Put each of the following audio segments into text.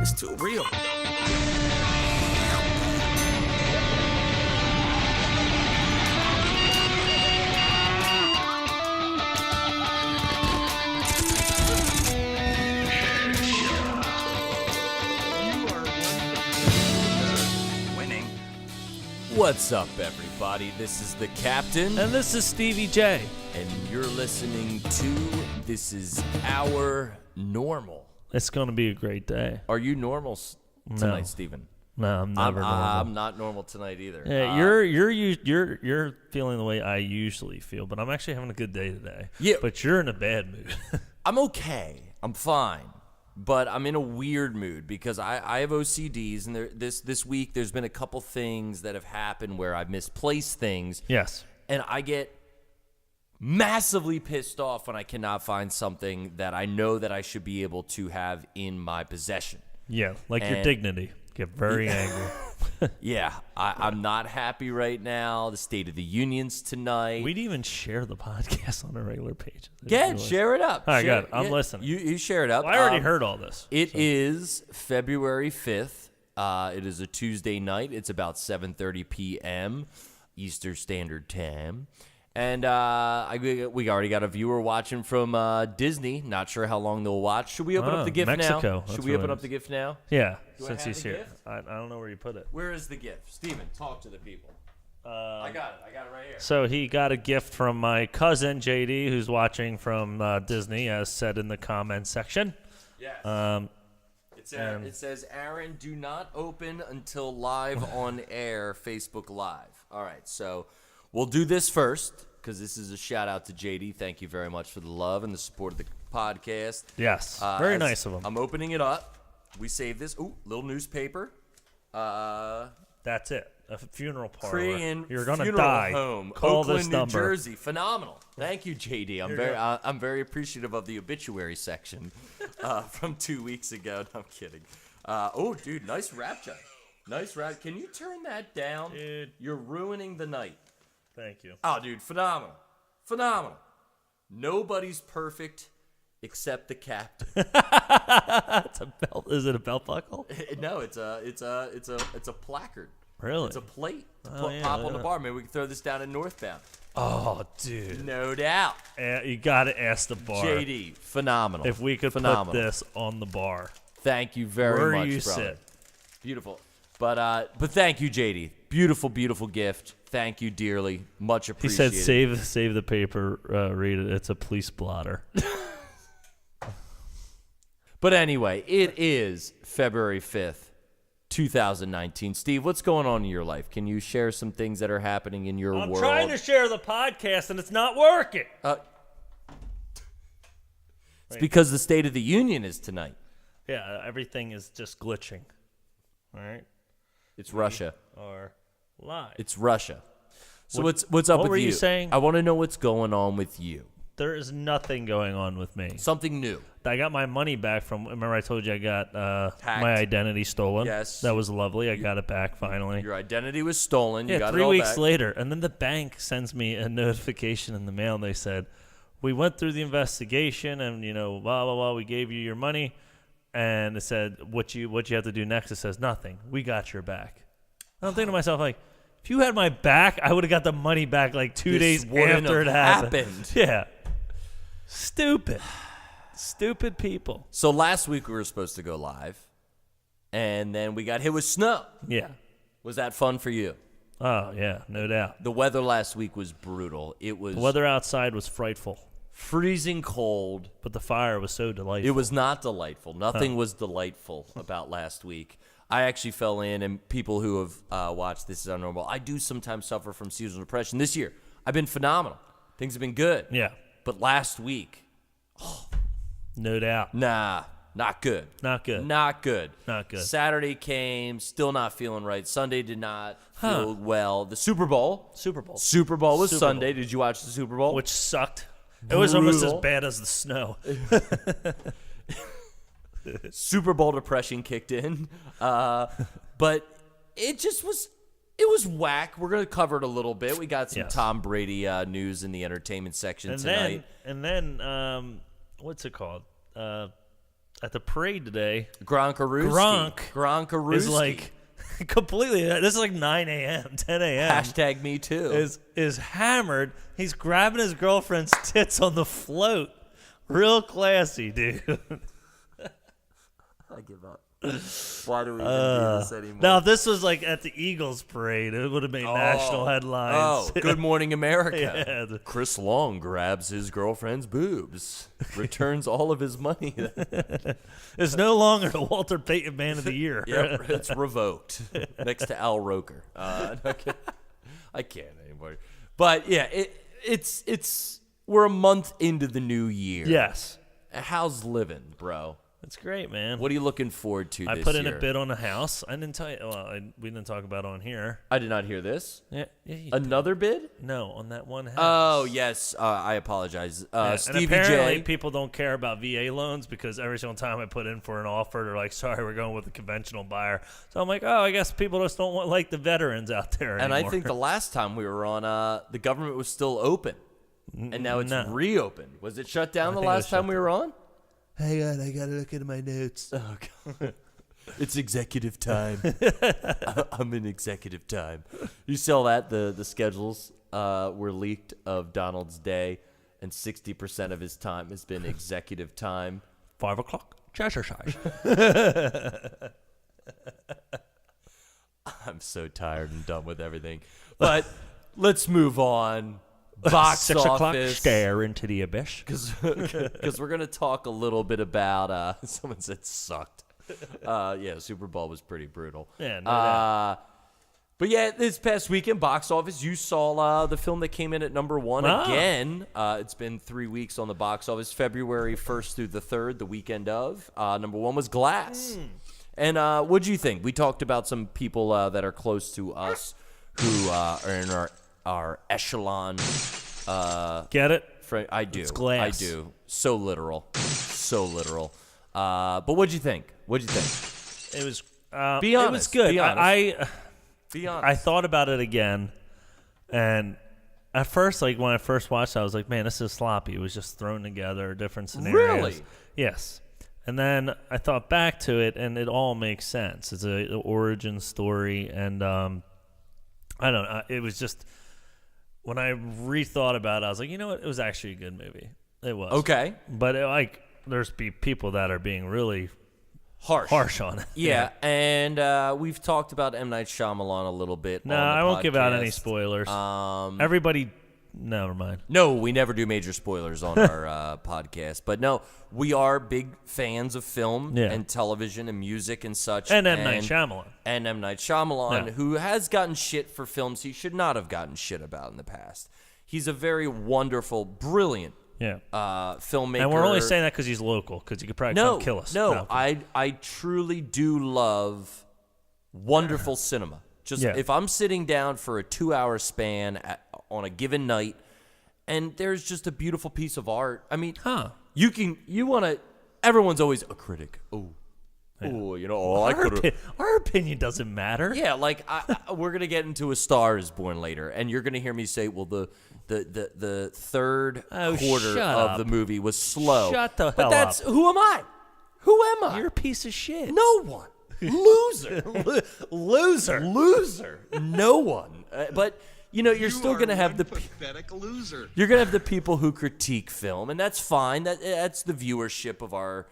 It's too real. What's up, everybody? This is the Captain. And this is Stevie J. And you're listening to This Is Our Normal. It's going to be a great day. Are you normal tonight, Steven? No, I'm never normal. I'm not normal tonight either. Yeah, you're feeling the way I usually feel, but I'm actually having a good day today. Yeah. But you're in a bad mood. I'm okay. I'm fine. But I'm in a weird mood because I have OCDs, and this week there's been a couple things that have happened where I've misplaced things. Yes. And I get massively pissed off when I cannot find something that I know that I should be able to have in my possession. Yeah, like your dignity. Get very angry. Yeah, I'm not happy right now. The State of the Union's tonight. We'd even share the podcast on a regular page. Yeah, share it up. All right, good. I'm listening. You share it up. Well, I already heard all this. It is February 5th. It is a Tuesday night. It's about 7:30 p.m. Eastern Standard Time. And we already got a viewer watching from Disney. Not sure how long they'll watch. Should we open up the gift Mexico. now? Should we open up the gift now? Yeah, Do since I have he's the here. gift? I don't know where you put it. Where is the gift? Steven, talk to the people. I got it right here. So he got a gift from my cousin, JD, who's watching from Disney, as said in the comments section. Yes. It says, Aaron, do not open until live on air, Facebook Live. All right, so we'll do this first because this is a shout out to JD. Thank you very much for the love and the support of the podcast. Yes, very nice of him. I'm opening it up. We saved this. Ooh, little newspaper. That's it. A funeral parlor. You're gonna funeral die. Home, Call Oakland, this New number. Jersey. Phenomenal. Thank you, JD. I'm very appreciative of the obituary section from 2 weeks ago. No, I'm kidding. Oh, dude, nice rap job. Nice rap. Can you turn that down? Dude. You're ruining the night. Thank you. Oh, dude, phenomenal. Phenomenal. Nobody's perfect except the captain. It's a belt. Is it a belt buckle? No, it's a placard. Really? It's a plate to Yeah, pop on the bar. Maybe we can throw this down in Northbound. Oh, dude. No doubt. You got to ask the bar. JD, phenomenal. If we could put this on the bar. Thank you very Where much, you brother. sit. Beautiful. But thank you, JD. Beautiful, beautiful gift. Thank you dearly. Much He appreciated. said, save the paper, read it. It's a police blotter. But anyway, it is February 5th, 2019. Steve, what's going on in your life? Can you share some things that are happening in your world? I'm trying to share the podcast, and it's not working. It's because the State of the Union is tonight. Yeah, everything is just glitching. All right? It's Russia. Or live. It's Russia. So what's up with you? What were you saying? I want to know what's going on with you. There is nothing going on with me. Something new. I got my money back from. Remember, I told you I got Hacked. my identity stolen. Yes. That was lovely. I got it back finally. Your identity was stolen. You Yeah, got 3 it all weeks back. later, and then the bank sends me a notification in the mail. And they said, "We went through the investigation, and blah blah blah. We gave you your money." And it said, "What you have to do next?" It says, "Nothing. We got your back." I'm thinking to myself, like, if you had my back, I would have got the money back like 2 days wouldn't after it have happened. Yeah. Stupid people. So last week we were supposed to go live, and then we got hit with snow. Yeah. Was that fun for you? Oh, yeah, no doubt. The weather last week was brutal. It was The weather outside was frightful, freezing cold. but the fire was so delightful. It was not delightful. Nothing was delightful about last week. I actually fell in, and people who have watched This Is Our Normal, I do sometimes suffer from seasonal depression. This year, I've been phenomenal. Things have been good. Yeah. But last week, No doubt. nah, not good. Not good. Not good. Not good. Saturday came, still not feeling right. Sunday did not feel well. The Super Bowl. Super Bowl. Super Bowl was Super Sunday. Bowl. Did you watch the Super Bowl? Which sucked. It was almost as Brutal. bad as the snow. Super Bowl depression kicked in. But it just was, it was whack. We're going to cover it a little bit. We got some Yes. Tom Brady news in the entertainment section tonight. And then, what's it called? at the parade today. Gronk Is like completely. This is like 9 a.m., 10 a.m. Hashtag me too. Is hammered. He's grabbing his girlfriend's tits on the float. Real classy, dude. I give up. Why do we even do this anymore? Now, if this was like at the Eagles parade, it would have made national headlines. Oh, Good Morning America. Yeah. Chris Long grabs his girlfriend's boobs, returns all of his money. It's no longer the Walter Payton Man of the Year. Yep, it's revoked next to Al Roker. I can't anymore. But yeah, it's we're a month into the new year. Yes. How's living, bro? It's great, man. What are you looking forward to this year? I put in a bid on a house. I didn't tell you. Well, we didn't talk about it on here. I did not hear this. Yeah. Another bid? No, on that one house. Oh, yes. I apologize. Stevie and apparently J. people don't care about VA loans because every single time I put in for an offer, they're like, sorry, we're going with a conventional buyer. So I'm like, oh, I guess people just don't want like the veterans out there anymore. And I think the last time we were on, the government was still open. And now it's reopened. Was it shut down the last time we were on? Hang on, I gotta look into my notes. Oh, God. It's executive time. I'm in executive time. You saw that? The schedules were leaked of Donald's day, and 60% of his time has been executive time. 5 o'clock, exercise. I'm so tired and done with everything. But let's move on. Box 6 o'clock, office. stare into the abyss. Because we're going to talk a little bit about, someone said sucked. Yeah, Super Bowl was pretty brutal. Yeah, no doubt. But yeah, this past weekend, box office, you saw the film that came in at number one again. It's been 3 weeks on the box office, February 1st through the 3rd, the weekend of. Number one was Glass. And what'd you think? We talked about some people that are close to us who are in our echelon. Get it? I do. It's Glass. I do. So literal. So literal. But what'd you think? What'd you think? It was. Be honest. It was good. Be honest. Be honest. I thought about it again, and at first, like when I first watched it, I was like, "Man, this is sloppy." It was just thrown together, different scenarios. Really? Yes. And then I thought back to it, and it all makes sense. It's an origin story, and I don't know. It was just when I rethought about it, I was like, you know what? It was actually a good movie. It was okay, but there's people that are being really harsh on it. Yeah, and we've talked about M. Night Shyamalan a little bit. No, on the I won't give out podcast. any spoilers. Everybody, never mind. No, we never do major spoilers on our podcast. But no, we are big fans of film and television and music and such. And M. Night Shyamalan. And M. Night Shyamalan, who has gotten shit for films he should not have gotten shit about in the past. He's a very wonderful, brilliant filmmaker. And we're only saying that because he's local, because he could probably come kill us. No, I truly do love wonderful cinema. Just if I'm sitting down for a 2-hour span on a given night, and there's just a beautiful piece of art. I mean, you want to. Everyone's always a critic. Our opinion doesn't matter. Yeah, like we're gonna get into A Star Is Born later, and you're gonna hear me say, well, the third quarter of the movie was slow. Shut the hell up. Who am I? Who am I? You're a piece of shit. No one. Loser. Loser. No one. But you're still going to have the pathetic loser. You're going to have the people who critique film, and that's fine. That's the viewership of our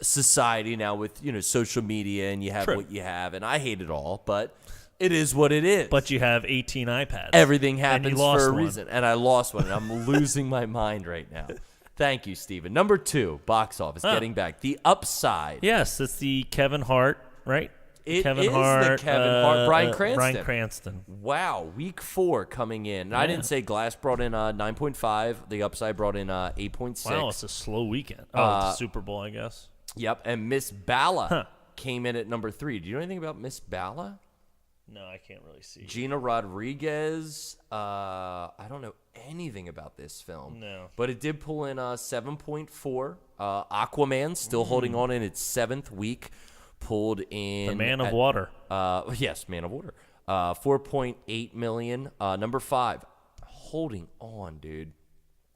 society now with social media, and you have what you have, and I hate it all, but it is what it is. But you have 18 iPads. Everything happens for a reason, and I lost one, and I'm losing my mind right now. Thank you, Steven. Number 2, box office, getting back. The Upside. Yes, it's the Kevin Hart, right? Kevin Hart, Bryan Cranston. Bryan Cranston. Wow, week 4 coming in. I didn't say Glass brought in 9.5. The Upside brought in 8.6. Wow, it's a slow weekend. It's the Super Bowl, I guess. Yep, and Miss Bala came in at number 3. Do you know anything about Miss Bala? No, I can't really see. Gina Rodriguez. I don't know anything about this film. No. But it did pull in 7.4. Aquaman still holding on in its 7th week. Pulled in... The Man of Water. Yes, Man of Water. 4.8 million. Number 5. Holding on, dude.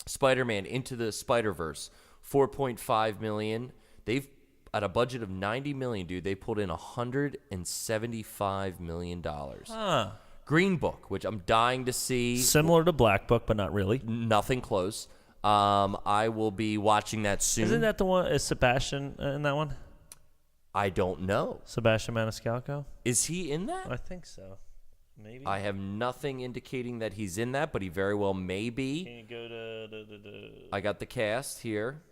Spider-Man Into the Spider-Verse. 4.5 million. They've at a budget of $90 million, dude, they pulled in $175 million. Huh. Green Book, which I'm dying to see. Similar to Black Book, but not really. Nothing close. I will be watching that soon. Isn't that the one? Is Sebastian in that one? I don't know. Sebastian Maniscalco? Is he in that? I think so. Maybe. I have nothing indicating that he's in that, but he very well may be. Can you go to I got the cast here.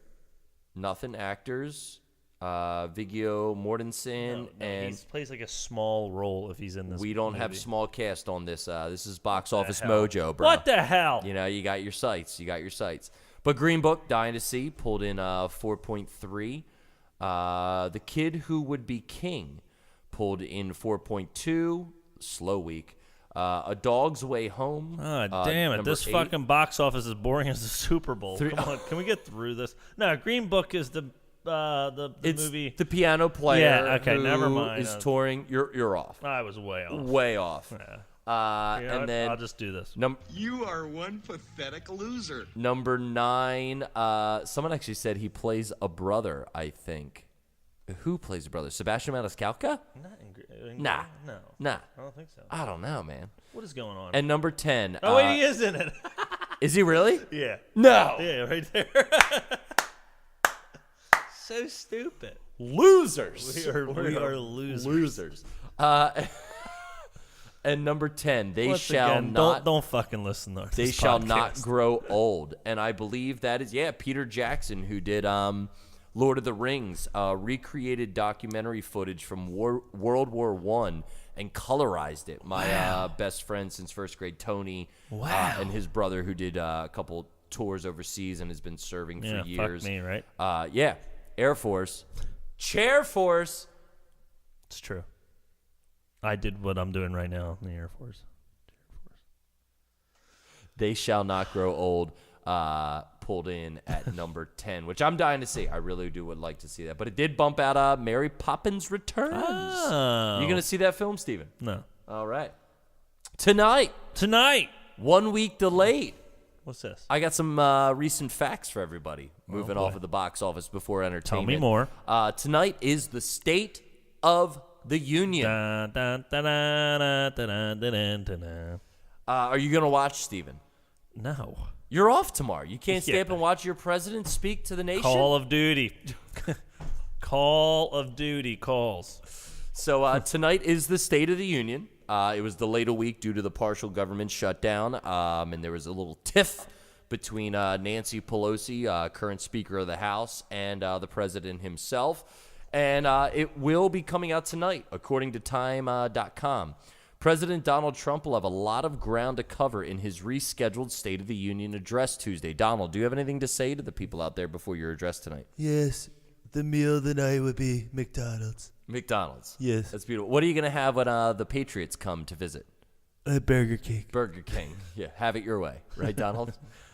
Nothing. Actors. Viggo Mortensen. he plays like a small role if he's in this. We don't movie. have small cast on this. This is Box Office Mojo, bro. What the hell? You know, you got your sights. But Green Book, dying to see, pulled in 4.3. The Kid Who Would Be King pulled in 4.2. Slow week. A Dog's Way Home. Damn it. This 8. fucking box office is boring as the Super Bowl. Come on. Can we get through this? No, Green Book is the It's movie. the piano player. Yeah, okay, who never mind. Is touring. You're off. I was way off. Way off. Yeah. And then I'll just do this. You are one pathetic loser. Number 9. Someone actually said he plays a brother, I think. Who plays a brother? Sebastian Maniscalco? Nah. No. Nah. I don't think so. I don't know, man. What is going on? And number 10. Oh, wait, he is in it. Is he really? Yeah. No. Yeah, right there. So stupid. Losers. We are losers. Losers. And number 10. They Once shall again, not. Don't fucking listen to They this shall podcast. not grow old. And I believe that is, Peter Jackson, who did Lord of the Rings, recreated documentary footage from World War I and colorized it. My best friend since first grade, Tony, and his brother, who did a couple tours overseas and has been serving for years. Fuck me, right? Air Force. Chair Force. It's true. I did what I'm doing right now in the Air Force. They shall not grow old. Pulled in at number 10, which I'm dying to see. I really would like to see that. But it did bump out Mary Poppins Returns. Oh. You going to see that film, Steven? No. All right. Tonight. 1 week delayed. What's this? I got some recent facts for everybody. Moving off of the box office before entertainment. Tell me more. Tonight is the State of the Union. Are you going to watch, Steven? No. You're off tomorrow. You can't stay up and watch your president speak to the nation? Call of Duty. Call of Duty calls. So tonight is the State of the Union. It was delayed a week due to the partial government shutdown, and there was a little tiff between Nancy Pelosi, current Speaker of the House, and the president himself. And it will be coming out tonight, according to Time.com. President Donald Trump will have a lot of ground to cover in his rescheduled State of the Union address Tuesday. Donald, do you have anything to say to the people out there before your address tonight? Yes, the meal of the night would be McDonald's. McDonald's. Yes. That's beautiful. What are you going to have when the Patriots come to visit? Burger King. Burger King. Yeah, have it your way. Right, Donald?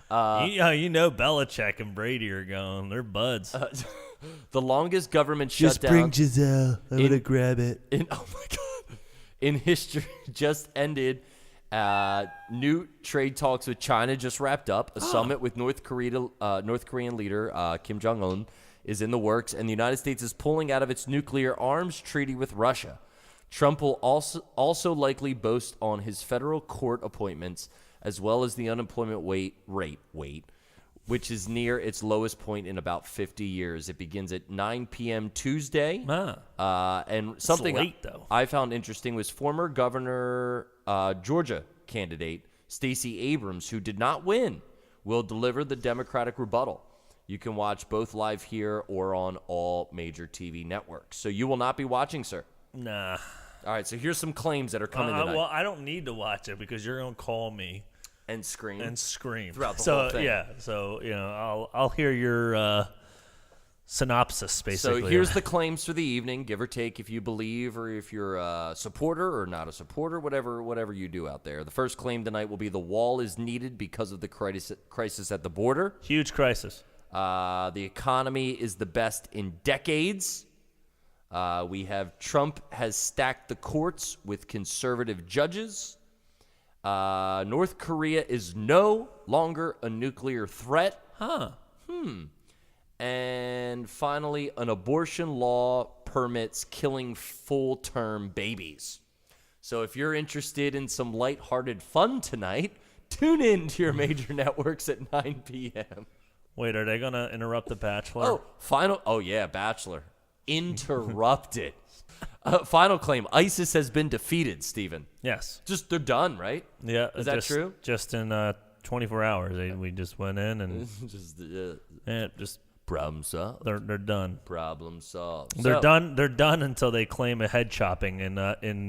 You know Belichick and Brady are going. They're buds. The longest government Just shutdown bring Giselle. I'm going to grab it. oh my God. In history just ended. New trade talks with China just wrapped up. A summit with North Korean leader Kim Jong-un is in the works, and the United States is pulling out of its nuclear arms treaty with Russia. Trump will also likely boast on his federal court appointments, as well as the unemployment rate, which is near its lowest point in about 50 years. It begins at 9 p.m. Tuesday. And something late, though. I found interesting was former Governor Georgia candidate Stacey Abrams, who did not win, will deliver the Democratic rebuttal. You can watch both live here or on all major TV networks. So you will not be watching, sir. Nah. All right, so here's some claims that are coming tonight. Well, I don't need to watch it because you're going to call me. And scream. Throughout the whole thing. Yeah, so, I'll hear your synopsis, basically. So here's the claims for the evening, give or take if you believe or if you're a supporter or not a supporter, whatever you do out there. The first claim tonight will be the wall is needed because of the crisis at the border. Huge crisis. The economy is the best in decades. We have Trump has stacked the courts with conservative judges. North Korea is no longer a nuclear threat. And finally, an abortion law permits killing full-term babies. So if you're interested in some lighthearted fun tonight, tune in to your major networks at 9 p.m. Wait, are they going to interrupt The Bachelor? Oh, yeah, Bachelor. Interrupted. Final claim. ISIS has been defeated, Steven. Yes. Just, they're done, right? Yeah. Is that true? Just in 24 hours. We just went in and just problem solved. they're done. Problem solved. They're So, done. They're done until they claim a head chopping in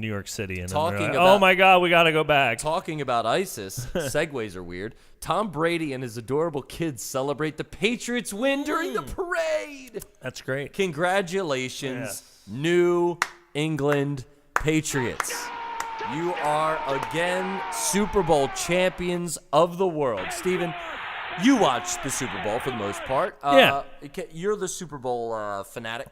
New York City. And then they're Talking like, about- oh, my God, we got to go back. Talking about ISIS, segues are weird. Tom Brady and his adorable kids celebrate the Patriots' win during the parade. That's great. Congratulations, New England Patriots. You are again Super Bowl champions of the world. Steven, you watched the Super Bowl for the most part. Yeah. You're the Super Bowl fanatic.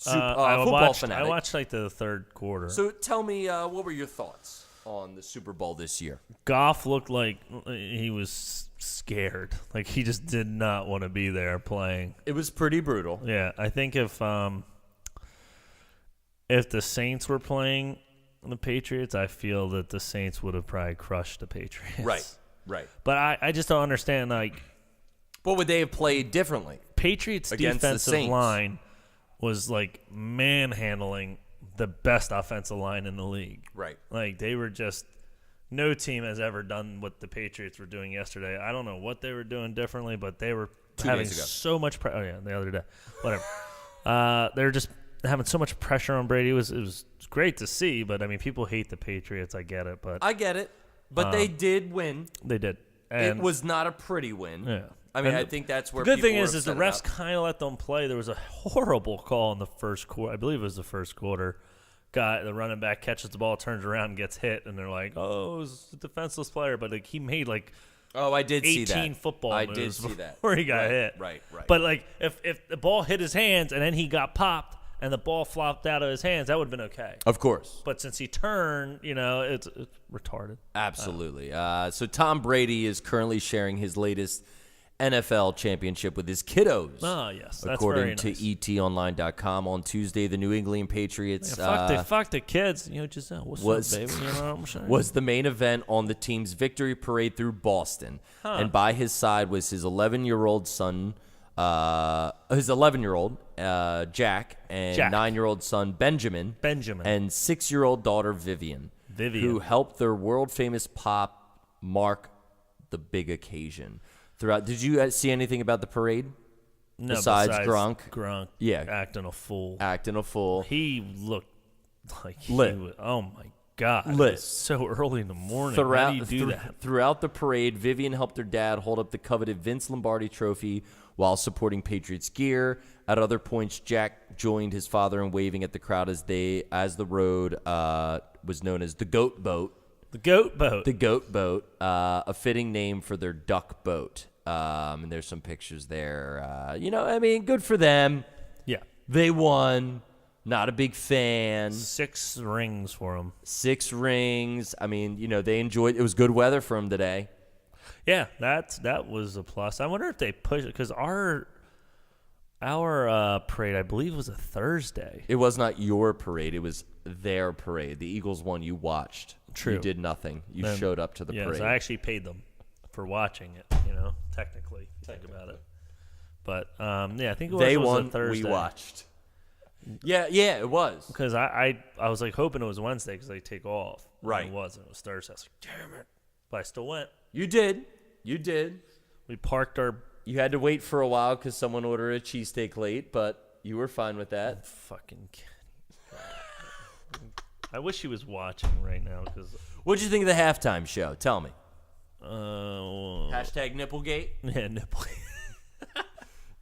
I Football fanatic. I watched like the third quarter. So tell me, what were your thoughts on the Super Bowl this year? Goff looked like he was scared. Like he just did not want to be there playing. It was pretty brutal. Yeah, I think if the Saints were playing the Patriots, I feel that the Saints would have probably crushed the Patriots. Right. But I just don't understand, like, What would they have played differently? Patriots Against the defensive Saints. line was like manhandling the best offensive line in the league. Right. Like they were just no team has ever done what the Patriots were doing yesterday. I don't know what they were doing differently, but they were 2 having days ago. so much pressure. Oh yeah, the other day. Whatever. They were just having so much pressure on Brady. It was great to see, but I mean people hate the Patriots. I get it, but I get it. But they did win. they did. And It was not a pretty win. yeah. I mean, And I think that's where the good people thing were is the upset refs about. kind of let them play. There was a horrible call in the first quarter. I believe it was the first quarter. The running back catches the ball, turns around, and gets hit, and they're like, "Oh, it was a defenseless player," but like he made like Oh, I did see 18 that. football I moves did see that. before he got Right, hit. Right. But like if the ball hit his hands and then he got popped and the ball flopped out of his hands, that would have been okay. Of course. But since he turned, it's retarded. Absolutely. So Tom Brady is currently sharing his latest NFL championship with his kiddos. Oh, yes. That's According very nice. to etonline.com on Tuesday, the New England Patriots Fuck the kids. Giselle, what's up, baby? You know what I'm saying? was the main event on the team's victory parade through Boston. And by his side was his 11-year-old son, Jack, and 9-year-old son, Benjamin. And 6-year-old daughter, Vivian. Who helped their world-famous pop mark the big occasion. Did you see anything about the parade? No, besides Gronk? Gronk, Yeah. acting a fool. He looked like Lit. he was, oh my God. Lit. It's so early in the morning. How do you do that? Throughout the parade, Vivian helped her dad hold up the coveted Vince Lombardi trophy while supporting Patriots gear. At other points, Jack joined his father in waving at the crowd as the road was known as the Goat Boat. The goat boat. The Goat Boat, a fitting name for their duck boat. And there's some pictures there. Good for them. Yeah. They won. Not a big fan. 6 rings for him. 6 rings. I mean, they enjoyed. It was good weather for them today. Yeah, that was a plus. I wonder if they push it because our parade, I believe, was a Thursday. It was not your parade. It was their parade. The Eagles won. You watched. True. You did nothing. You showed up to the parade. So I actually paid them for watching it. Technically, think about it. But I think they was won. a Thursday. We watched. Yeah, it was. Because I was like hoping it was Wednesday because they take off. Right. And it wasn't. It was Thursday. I was like, damn it. But I still went. You did. We parked our. You had to wait for a while because someone ordered a cheesesteak late, but you were fine with that. Fucking Kenny. I wish he was watching right now because. What'd you think of the halftime show? Tell me. Hashtag #Nipplegate. Yeah, nipple.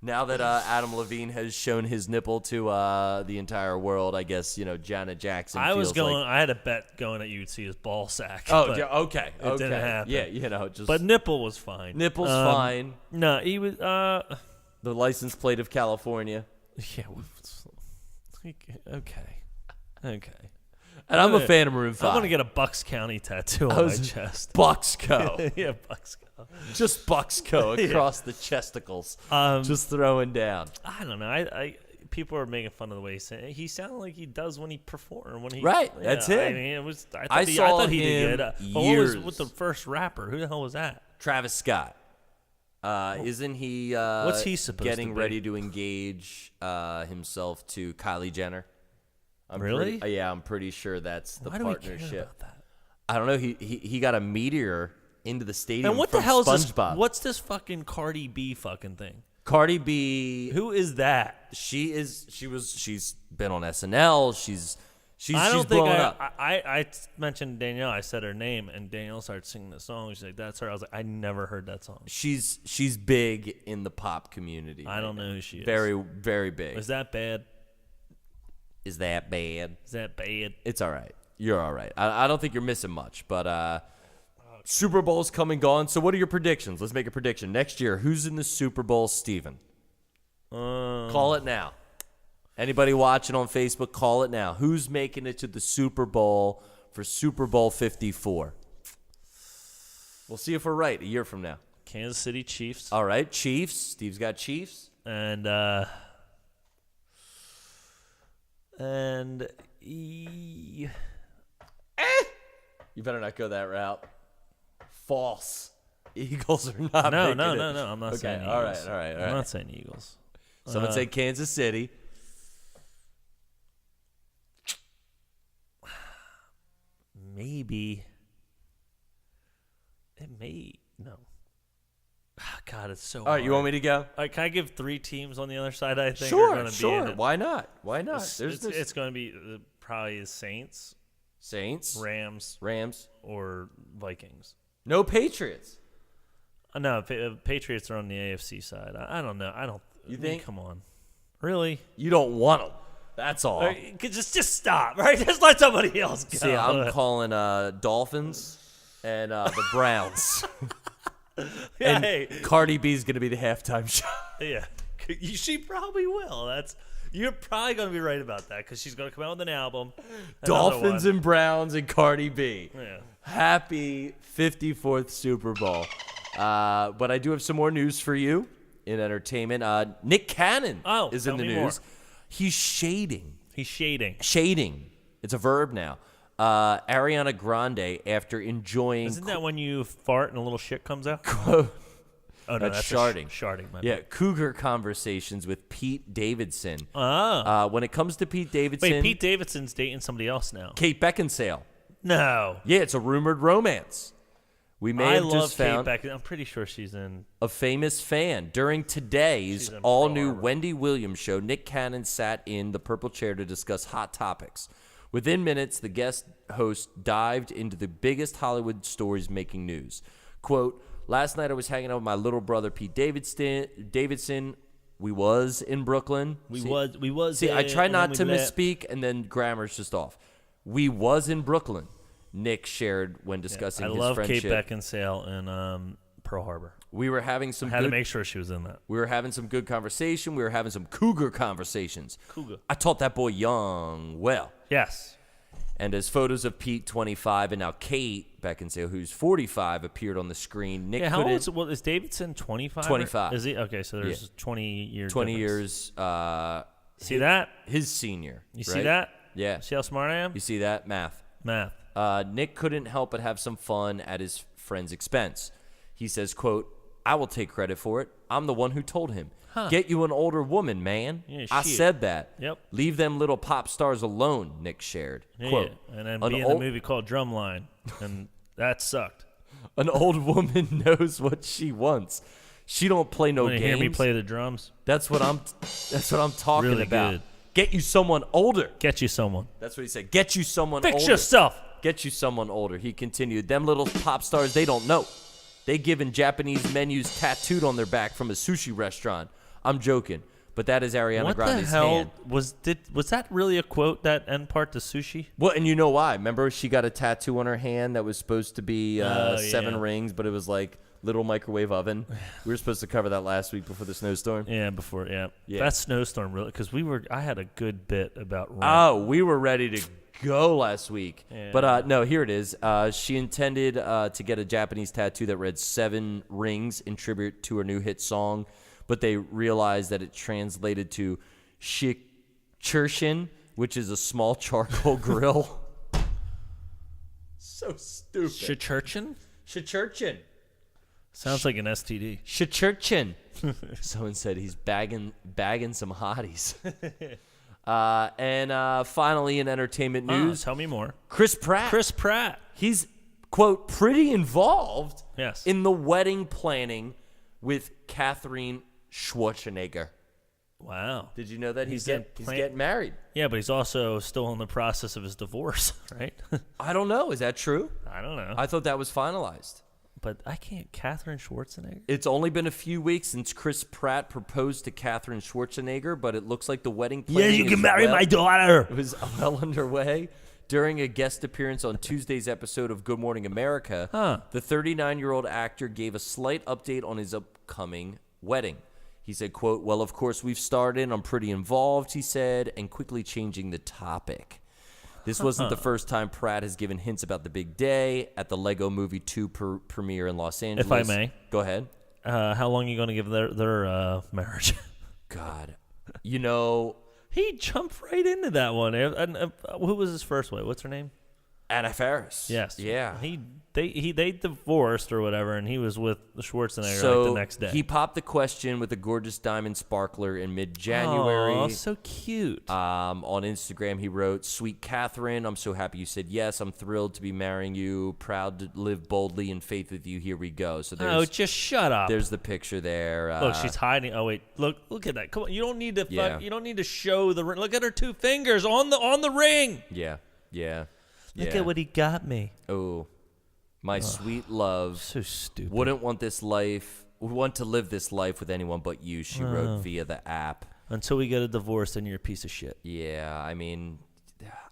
Now that Adam Levine has shown his nipple to the entire world, I guess Janet Jackson. I was feels going. Like, I had a bet going that you would see his ball sack. oh, but okay. It didn't happen. Yeah, But nipple was fine. Nipple's fine. No, he was. The license plate of California. Yeah. Okay. And I'm a fan of Maroon 5. I'm gonna get a Bucks County tattoo on my chest. Bucksco. Yeah, Bucks. Just bucks go across the chesticles. Just throwing down. I don't know. I people are making fun of the way he sounded like he does when he performs. When he Right, that's him. I mean, it was. I thought he did good. But what years. was with the first rapper? Who the hell was that? Travis Scott. Isn't he? What's he supposed to getting be? ready to engage himself to Kylie Jenner? Really? I'm pretty sure that's the Why do we partnership. care about that? I don't know. He got a meteor into the stadium. And what from the hell is this? SpongeBob. What's this fucking Cardi B fucking thing? Cardi B? Who is that? She's been on SNL. She's I don't blowing think up. I mentioned Danielle. I said her name, and Danielle started singing the song. She's like, "That's her." I was like, "I never heard that song." She's big in the pop community. I don't know who she is. Very, very big. Is that bad? Is that bad? Is that bad? It's all right. You're all right. I don't think you're missing much, but Super Bowl's come and gone. So what are your predictions? Let's make a prediction. Next year, who's in the Super Bowl, Steven? Call it now. Anybody watching on Facebook, call it now. Who's making it to the Super Bowl for Super Bowl 54? We'll see if we're right a year from now. Kansas City Chiefs. All right, Chiefs. Steve's got Chiefs. And You better not go that route. False. Eagles are not no. making it. I'm not saying all Eagles. right. I'm not saying Eagles. Someone said Kansas City. Maybe. It may. No. God, it's so All right, you want me to go? Can I give 3 teams on the other side, I think? Sure, are gonna sure. Be in it? Why not? Why not? It's going to be probably the Saints, Saints, Rams, or Vikings. No Patriots. No, Patriots are on the AFC side. I don't know. You think? Come on. Really? You don't want them. That's all. Just stop, right? Just let somebody else go. See, I'm calling Dolphins and the Browns. Yeah, and hey. Cardi B's going to be the halftime show. Yeah. She probably will. You're probably going to be right about that because she's going to come out with an album. Dolphins and Browns and Cardi B. Yeah. Happy 54th Super Bowl. But I do have some more news for you in entertainment. Nick Cannon is in the news. More. He's shading. Shading. It's a verb now. Ariana Grande, after enjoying... Isn't that when you fart and a little shit comes out? Oh, no, that's sharding. Sharding, my Yeah, bad. cougar conversations with Pete Davidson. When it comes to Pete Davidson... Wait, Pete Davidson's dating somebody else now. Kate Beckinsale. No. Yeah, it's a rumored romance. We may have just found Kate Beckinsale. I'm pretty sure she's in... a famous fan. During today's all-new Wendy Williams show, Nick Cannon sat in the purple chair to discuss hot topics. Within minutes, the guest host dived into the biggest Hollywood stories making news. Quote, last night I was hanging out with my little brother Pete Davidson. We was in Brooklyn. We was. See, I try not to left. misspeak, and then grammar's just off. We was in Brooklyn, Nick shared when discussing his friendship. I love friendship. Kate Beckinsale in Pearl Harbor. We were having some. I had to make sure she was in that. We were having some good conversation. We were having some cougar conversations. Cougar. I taught that boy young well. Yes. And as photos of Pete, 25, and now Kate Beckinsale, who's 45, appeared on the screen, Nick how old is Davidson? 25? 25. Is he? Okay, so there's 20 years. 20 difference. years. See that? His senior. You right? see that? Yeah. See how smart I am? You see that? Math. Nick couldn't help but have some fun at his friend's expense. He says, quote, I will take credit for it. I'm the one who told him. Get you an older woman, man. Yeah, I said that. Yep. Leave them little pop stars alone, Nick shared. Yeah, quote, and then be in a movie called Drumline, and that sucked. An old woman knows what she wants. She don't play no games. Hear me play the drums? That's what I'm talking Really about. good. Get you someone older. Get you someone. That's what he said. Get you someone older. Fix yourself. Get you someone older. He continued. Them little pop stars, they don't know. They given Japanese menus tattooed on their back from a sushi restaurant. I'm joking, but that is Ariana Grande's hand. Was that really a quote, that end part to sushi? Well, and you know why? Remember she got a tattoo on her hand that was supposed to be 7 rings, but it was like little microwave oven. We were supposed to cover that last week before the snowstorm. Yeah, that snowstorm really, because I had a good bit about rent. Oh, we were ready to go last week. Yeah. But no, here it is. She intended to get a Japanese tattoo that read 7 rings in tribute to her new hit song, but they realized that it translated to Shichurshin, which is a small charcoal grill. So stupid. Shichurshin. Sounds like an STD. Shichurshin. Someone said he's bagging some hotties. And finally, in entertainment news, tell me more. Chris Pratt. He's, quote, pretty involved in the wedding planning with Catherine Schwarzenegger. Wow. Did you know that he's getting married? Yeah, but he's also still in the process of his divorce, right? I don't know. Is that true? I don't know. I thought that was finalized. But I can't. Catherine Schwarzenegger? It's only been a few weeks since Chris Pratt proposed to Catherine Schwarzenegger, but it looks like the wedding planning you can marry my daughter. It was well underway. During a guest appearance on Tuesday's episode of Good Morning America, the 39-year-old actor gave a slight update on his upcoming wedding. He said, quote, well, of course, we've started. I'm pretty involved, he said, and quickly changing the topic. This wasn't the first time Pratt has given hints about the big day at the Lego Movie 2 premiere in Los Angeles. If I may. Go ahead. How long are you going to give their marriage? God. You know. He jumped right into that one. Who was his first wife? What's her name? Anna Faris. Yes. Yeah. They divorced or whatever, and he was with Schwarzenegger the next day. He popped the question with a gorgeous diamond sparkler in mid-January. Oh, so cute. On Instagram, he wrote, "Sweet Catherine, I'm so happy you said yes. I'm thrilled to be marrying you. Proud to live boldly in faith with you. Here we go." So there's, just shut up. There's the picture there. Look, she's hiding. Oh wait, look at that. Come on, you don't need to. Yeah. You don't need to show the ring. Look at her 2 fingers on the ring. Yeah. Look at what he got me. Oh, my sweet love. So stupid. Wouldn't want to live this life with anyone but you, she wrote via the app. Until we get a divorce, then you're a piece of shit. Yeah, I mean,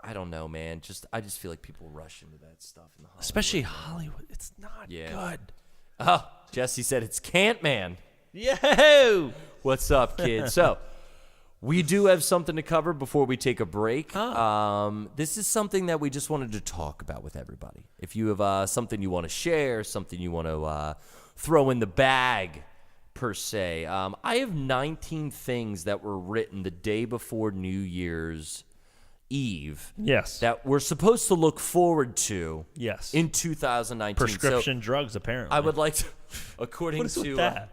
I don't know, man. I just feel like people rush into that stuff in the Hollywood. Especially Hollywood. It's not good. Oh, Jesse said it's Can't Man. Yo! What's up, kids? So, we do have something to cover before we take a break. This is something that we just wanted to talk about with everybody. If you have something you want to share, something you want to throw in the bag, per se. I have 19 things that were written the day before New Year's Eve. Yes. That we're supposed to look forward to. Yes. In 2019. Prescription drugs, apparently. I would like to, according what is to with that?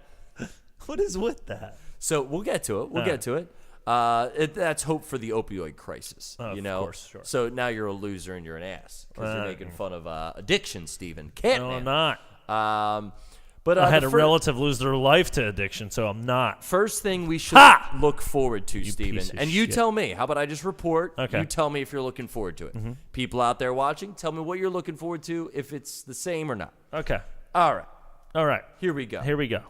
What is with that? So we'll get to it. We'll get to it. That's hope for the opioid crisis. Of course, sure. So now you're a loser and you're an ass because you're making fun of addiction, Steven. Can't No, man. I'm not. But I had a relative lose their life to addiction, so I'm not. First thing we should look forward to, Steven. piece of And you shit. tell me. How about I just report? Okay. You tell me if you're looking forward to it. Mm-hmm. People out there watching, tell me what you're looking forward to, if it's the same or not. Okay. All right. Here we go.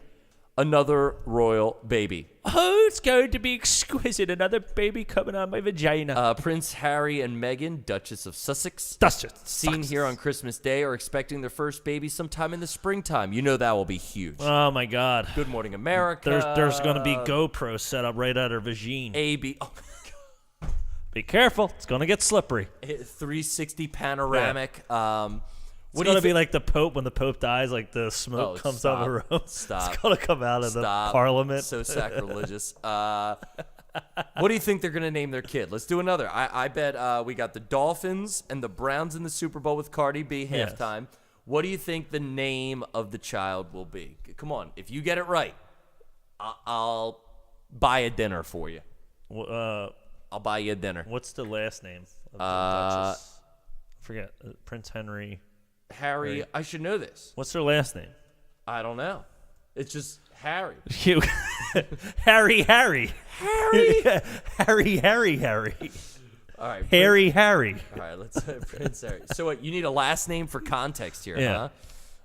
Another royal baby. Oh, it's going to be exquisite. Another baby coming out of my vagina. Prince Harry and Meghan, Duchess of Sussex, seen here on Christmas Day, are expecting their first baby sometime in the springtime. You know that will be huge. Oh, my God. Good Morning America. There's going to be GoPro set up right at her vagina. AB. Oh, be careful. It's going to get slippery. 360 panoramic. It's going to be like the Pope when the Pope dies, like the smoke comes out of the room. Stop. It's going to come out of the Parliament. So sacrilegious. What do you think they're going to name their kid? Let's do another. I bet we got the Dolphins and the Browns in the Super Bowl with Cardi B halftime. Yes. What do you think the name of the child will be? Come on. If you get it right, I'll buy a dinner for you. I'll buy you a dinner. What's the last name of the Duchess? I forget. Prince Henry. Harry, I should know this. What's her last name? I don't know. It's just Harry. Harry. Harry? Harry. All right. Harry. All right, let's Prince Harry. So what, you need a last name for context here, huh?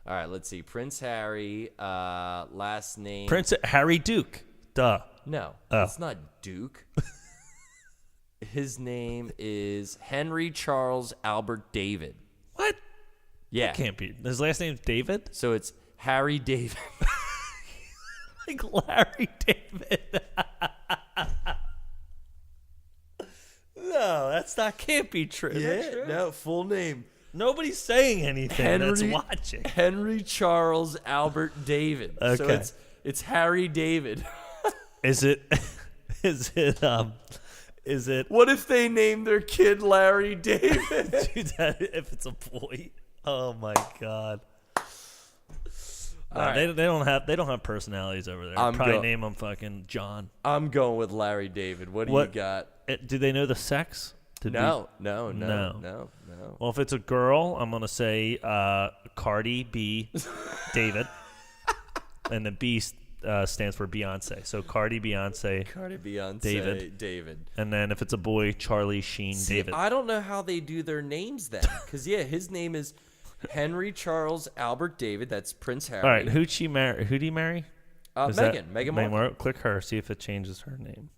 All right, let's see. Prince Harry, last name. Prince Harry Duke. Duh. No, it's not Duke. His name is Henry Charles Albert David. What? Yeah. That can't be. His last name's David? So it's Harry David. Like Larry David. No, can't be true. Is that true? No, full name. Nobody's saying anything that's watching. Henry Charles Albert David. Okay. So it's Harry David. Is it? What if they name their kid Larry David? Dude, if it's a boy. Oh my God. Right. They don't have personalities over there. Probably name them fucking John. I'm going with Larry David. What do you got? Do they know the sex? No. Well, if it's a girl, I'm gonna say Cardi B, David, and the B stands for Beyonce. So Cardi, Beyonce, David. And then if it's a boy, Charlie Sheen, David. I don't know how they do their names then, because his name is Henry Charles Albert David. That's Prince Harry. All right, who'd he marry? Megan Markle. Click her, see if it changes her name.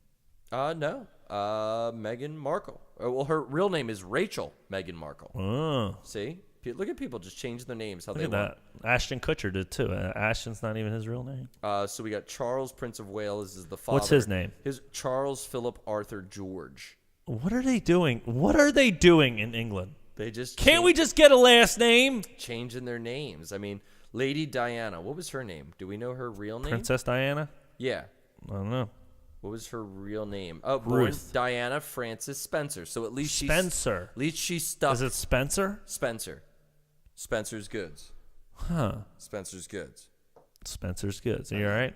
No. Meghan Markle. Well, her real name is Rachel Meghan Markle. Oh. See? Look at people just change their names how Look they at want. that. Ashton Kutcher did too. Ashton's not even his real name. So we got Charles, Prince of Wales, is the father. What's his name? His Charles Philip Arthur George. What are they doing? What are they doing in England? They just Can't we just get a last name? Changing their names. I mean, Lady Diana. What was her name? Do we know her real name? Princess Diana? Yeah. I don't know. What was her real name? Oh, Ruth. Diana Frances Spencer. So at least Spencer. At least she stuck. Is it Spencer? Spencer. Spencer's Goods. Huh. Spencer's Goods. Spencer's Goods. Are you all right?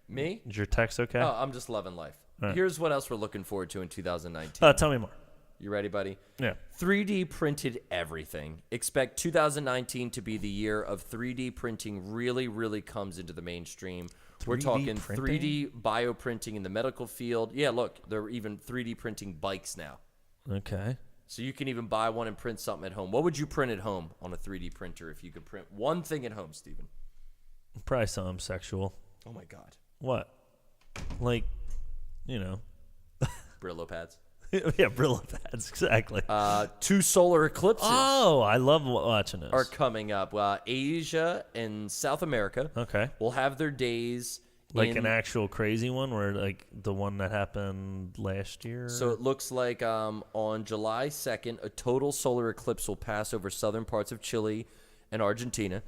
Me? Is your text okay? Oh, I'm just loving life. Right. Here's what else we're looking forward to in 2019. Tell me more. You ready, buddy? Yeah. 3D printed everything. Expect 2019 to be the year of 3D printing really, really comes into the mainstream. We're talking printing? 3D bioprinting in the medical field. Yeah, look, they're even 3D printing bikes now. Okay. So you can even buy one and print something at home. What would you print at home on a 3D printer if you could print one thing at home, Steven? Probably something sexual. Oh, my God. What? Like, you know. Brillo pads. Yeah, Brillo pads, exactly. 2 solar eclipses. Oh, I love watching this. Are coming up. Asia and South America will have their days. Like an actual crazy one, where like the one that happened last year? So it looks like on July 2nd, a total solar eclipse will pass over southern parts of Chile and Argentina.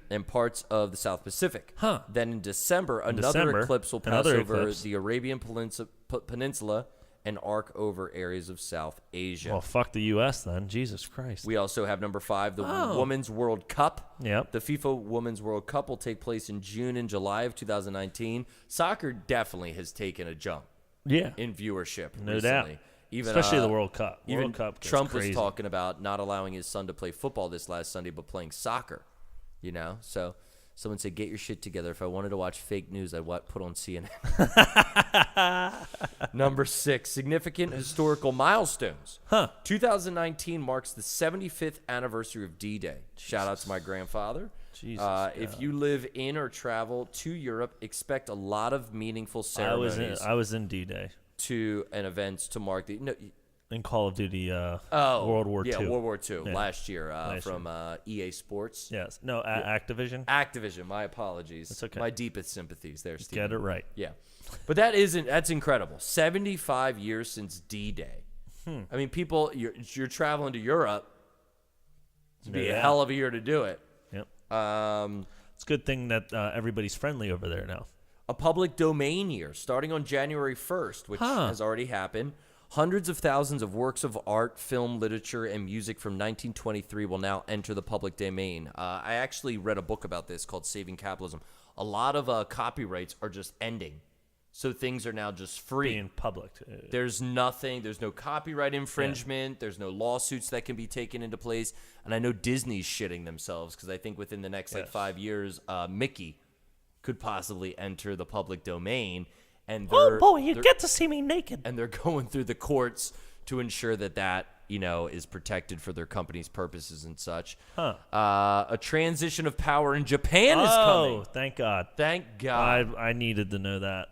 And parts of the South Pacific. Huh. Then in December, another eclipse will pass over the Arabian Peninsula and arc over areas of South Asia. Well, fuck the U.S. then. Jesus Christ. We also have number 5, the Women's World Cup. Yep. The FIFA Women's World Cup will take place in June and July of 2019. Soccer definitely has taken a jump in viewership recently. Doubt. Even, especially the World Cup. Even World Cup gets Trump crazy. was talking about not allowing his son to play football this last Sunday, but playing soccer. You know? So someone said, get your shit together. If I wanted to watch fake news, I'd put on CNN. Number 6, significant historical milestones. 2019 marks the 75th anniversary of D-Day. Shout out to my grandfather. Jesus, if you live in or travel to Europe, expect a lot of meaningful ceremonies. I was in D-Day. And events to mark the... No, in Call of Duty World War II. Yeah, World War II last year from EA Sports. Yes. No, Activision. Activision, my apologies. It's okay. My deepest sympathies there, Steve. Get it right. Yeah. But that's incredible. 75 years since D-Day. I mean, people, you're traveling to Europe. It'd be a hell of a year to do it. Yep. It's a good thing that everybody's friendly over there now. A public domain year starting on January 1st, which has already happened. Hundreds of thousands of works of art, film, literature, and music from 1923 will now enter the public domain. I actually read a book about this called Saving Capitalism. A lot of copyrights are just ending. So things are now just free. Being public. There's nothing. There's no copyright infringement. Yeah. There's no lawsuits that can be taken into place. And I know Disney's shitting themselves because I think within the next 5 years, Mickey could possibly enter the public domain. And oh boy, you get to see me naked. And they're going through the courts to ensure that is protected for their company's purposes and such. A transition of power in Japan is coming. Oh, thank God. Thank God. I needed to know that.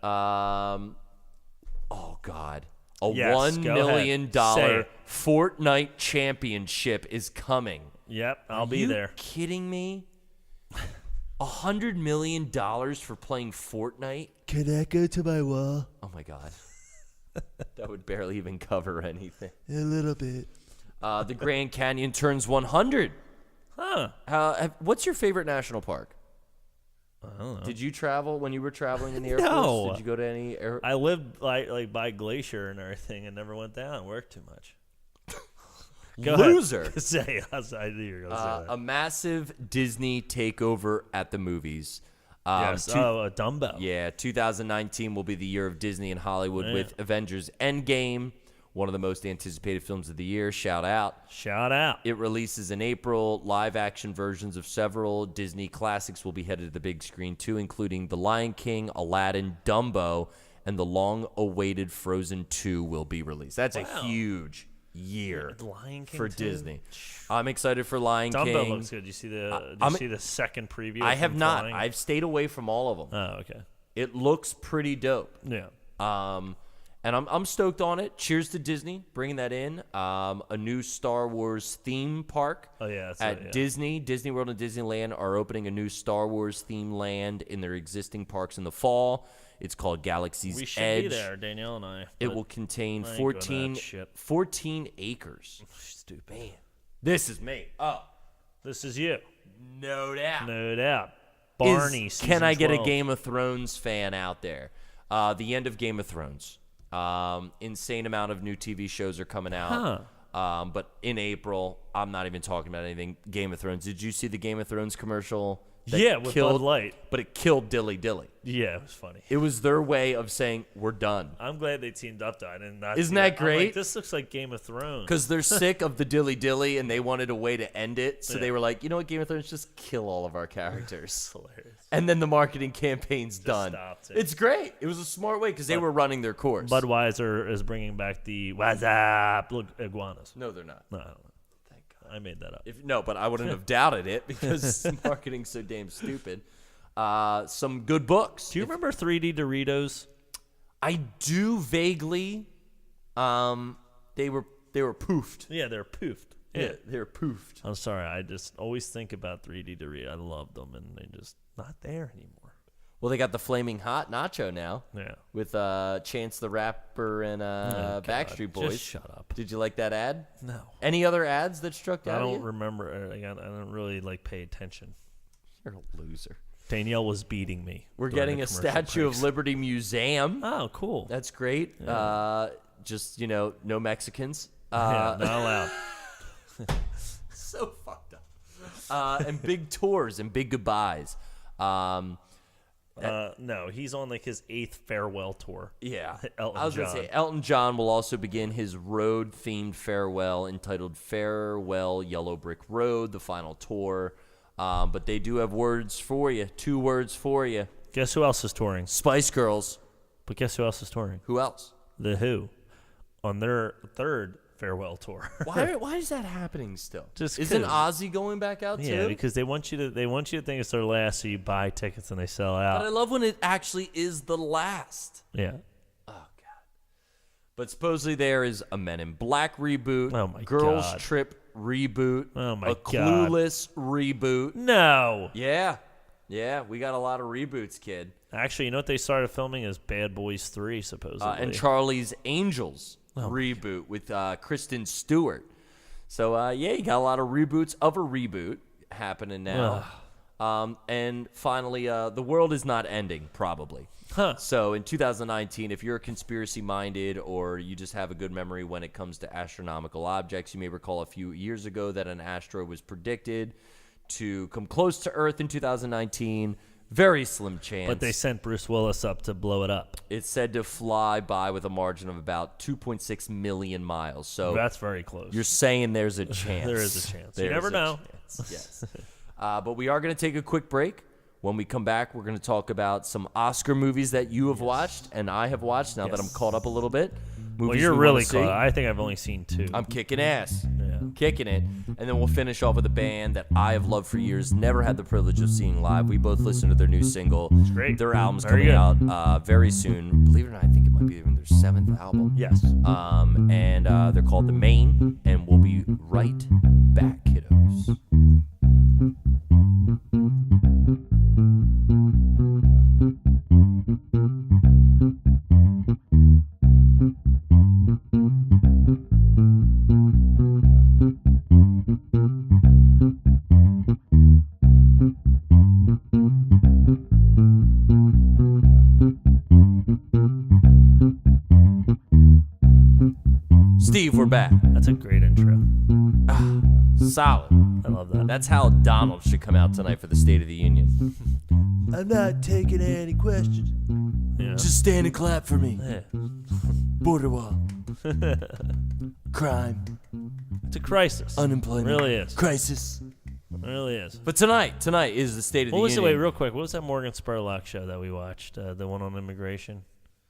Oh God. A Yes, $1 go million ahead. Fortnite championship is coming. Yep, I'll be there. Are you kidding me? $100 million for playing Fortnite? Can that go to my wall? Oh my God. That would barely even cover anything. A little bit. The Grand Canyon turns 100. Huh. What's your favorite national park? I don't know. Did you travel when you were traveling in the Air No. Force? Did you go to any air? I lived like by Glacier and everything, and never went down. Worked too much. Go Loser. ahead. Say, I knew you were gonna say that. A massive Disney takeover at the movies. Yes. A Dumbo. Yeah, 2019 will be the year of Disney and Hollywood with Avengers Endgame, one of the most anticipated films of the year. Shout out. Shout out. It releases in April. Live-action versions of several Disney classics will be headed to the big screen, too, including The Lion King, Aladdin, Dumbo, and the long-awaited Frozen 2 will be released. That's a huge year Lion King for 2? Disney. I'm excited for Lion Dumbo King. looks good. Did you see the see the second preview? I of have him not. flying? I've stayed away from all of them. Oh, okay. It looks pretty dope. Yeah. And I'm stoked on it. Cheers to Disney bringing that in. A new Star Wars theme park. Oh yeah. That's At Disney World and Disneyland are opening a new Star Wars themed land in their existing parks in the fall. It's called Galaxy's We should Edge. be there, Danielle and I. It but will contain I ain't going to that shit. 14 acres. Stupid. Man, this is me. Oh, This is you. no doubt. No doubt. Barney. Can I get a 12. Game of Thrones fan out there? The end of Game of Thrones. Insane amount of new TV shows are coming out. But in April, I'm not even talking about anything Game of Thrones. Did you see the Game of Thrones commercial? Yeah, with Bud Light. But it killed Dilly Dilly. Yeah, it was funny. It was their way of saying, we're done. I'm glad they teamed up, though. I did not Isn't see that I'm like, great? this looks like Game of Thrones. Because they're sick of the Dilly Dilly, and they wanted a way to end it. So they were like, you know what, Game of Thrones, just kill all of our characters. Hilarious. And then the marketing campaign's done. stopped it. It's great. It was a smart way because they were running their course. Budweiser is bringing back the What's up iguanas. No, they're not. No, I don't know. Thank God. I made that up. No, but I wouldn't have doubted it because marketing's so damn stupid. Some good books. Do you remember 3D Doritos? I do vaguely. They were poofed. Yeah, they're poofed. Yeah, they were poofed. I'm sorry. I just always think about 3D Doritos. I love them, and they're just not there anymore. Well, they got the Flaming Hot Nacho now. Yeah. With Chance the Rapper and Backstreet Boys. Just shut up. Did you like that ad? No. Any other ads that struck out? I at don't you? remember. I don't really pay attention. You're a loser. Danielle was beating me. We're during getting the a commercial Statue breaks. of Liberty museum. Oh, cool. That's great. Yeah. Just, no Mexicans. Yeah, not allowed. So fucked up. And big tours and big goodbyes. No, he's on like his 8th farewell tour. Yeah. Elton I was going to John. say, Elton John will also begin his road-themed farewell entitled Farewell Yellow Brick Road, the final tour. But they do have words for you. 2 words for you. Guess who else is touring? Spice Girls. But guess who else is touring? Who else? The Who, on their 3rd farewell tour. Why is that happening still? Just Isn't 'cause. Ozzy going back out too? Yeah, because they want you to think it's their last, so you buy tickets and they sell out. But I love when it actually is the last. Yeah. Oh God! But supposedly there is a Men in Black reboot. Oh, my Girls God. Trip reboot. Oh, my a God. Clueless reboot. No. Yeah, we got a lot of reboots, kid. Actually, you know what they started filming is Bad Boys 3, supposedly. And Charlie's Angels reboot with Kristen Stewart. So you got a lot of reboots of a reboot happening now. And finally, the world is not ending, probably. Huh. So in 2019, if you're conspiracy-minded or you just have a good memory when it comes to astronomical objects, you may recall a few years ago that an asteroid was predicted to come close to Earth in 2019. Very slim chance. But they sent Bruce Willis up to blow it up. It's said to fly by with a margin of about 2.6 million miles. So That's very close. you're saying there's a chance. There is a chance. You There's never a know. chance, yes. But we are going to take a quick break. When we come back, we're going to talk about some Oscar movies that you have watched and I have watched now that I'm caught up a little bit. Well, Movies you're we really wanna see. close. I think I've only seen 2. I'm kicking ass. Yeah. Kicking it. And then we'll finish off with a band that I have loved for years, never had the privilege of seeing live. We both listened to their new single. It's great. Their album's Very coming good. out very soon. Believe it or not, I think it might be even their 7th album. Yes. And they're called The Main, and we'll be right back, kiddos. we're back. That's a great intro. Solid. I love that. That's how Donald should come out tonight for the State of the Union. I'm not taking any questions. Yeah. Just stand and clap for me. Yeah. Border wall. Crime. It's a crisis. Unemployment. Really is. Crisis. Really is. But tonight is the State of the Union. Wait, real quick. What was that Morgan Spurlock show that we watched? The one on immigration?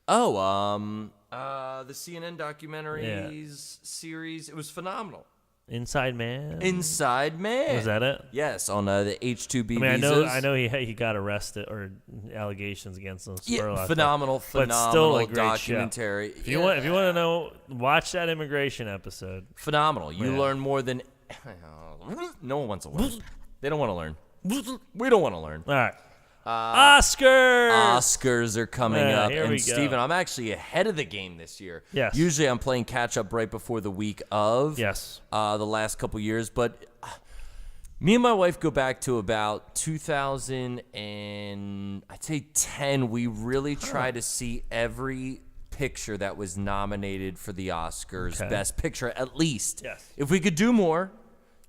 Oh, the CNN documentaries series. It was phenomenal. Inside Man? Inside Man. Was that it? Yes, on the H-2B I mean, visas. I know he got arrested or allegations against him. Spurlock, phenomenal but still a great documentary. Show. If you want to know, watch that immigration episode. Phenomenal. You learn more than no one wants to learn. They don't want to learn. We don't want to learn. All right. Oscars. Oscars are coming up, here we and go. Steven, I'm actually ahead of the game this year. Yes. Usually I'm playing catch up right before the week of. Yes. The last couple years, but me and my wife go back to about 2000 and I'd say 10. We really try to see every picture that was nominated for the Oscars, Best Picture at least. Yes. If we could do more,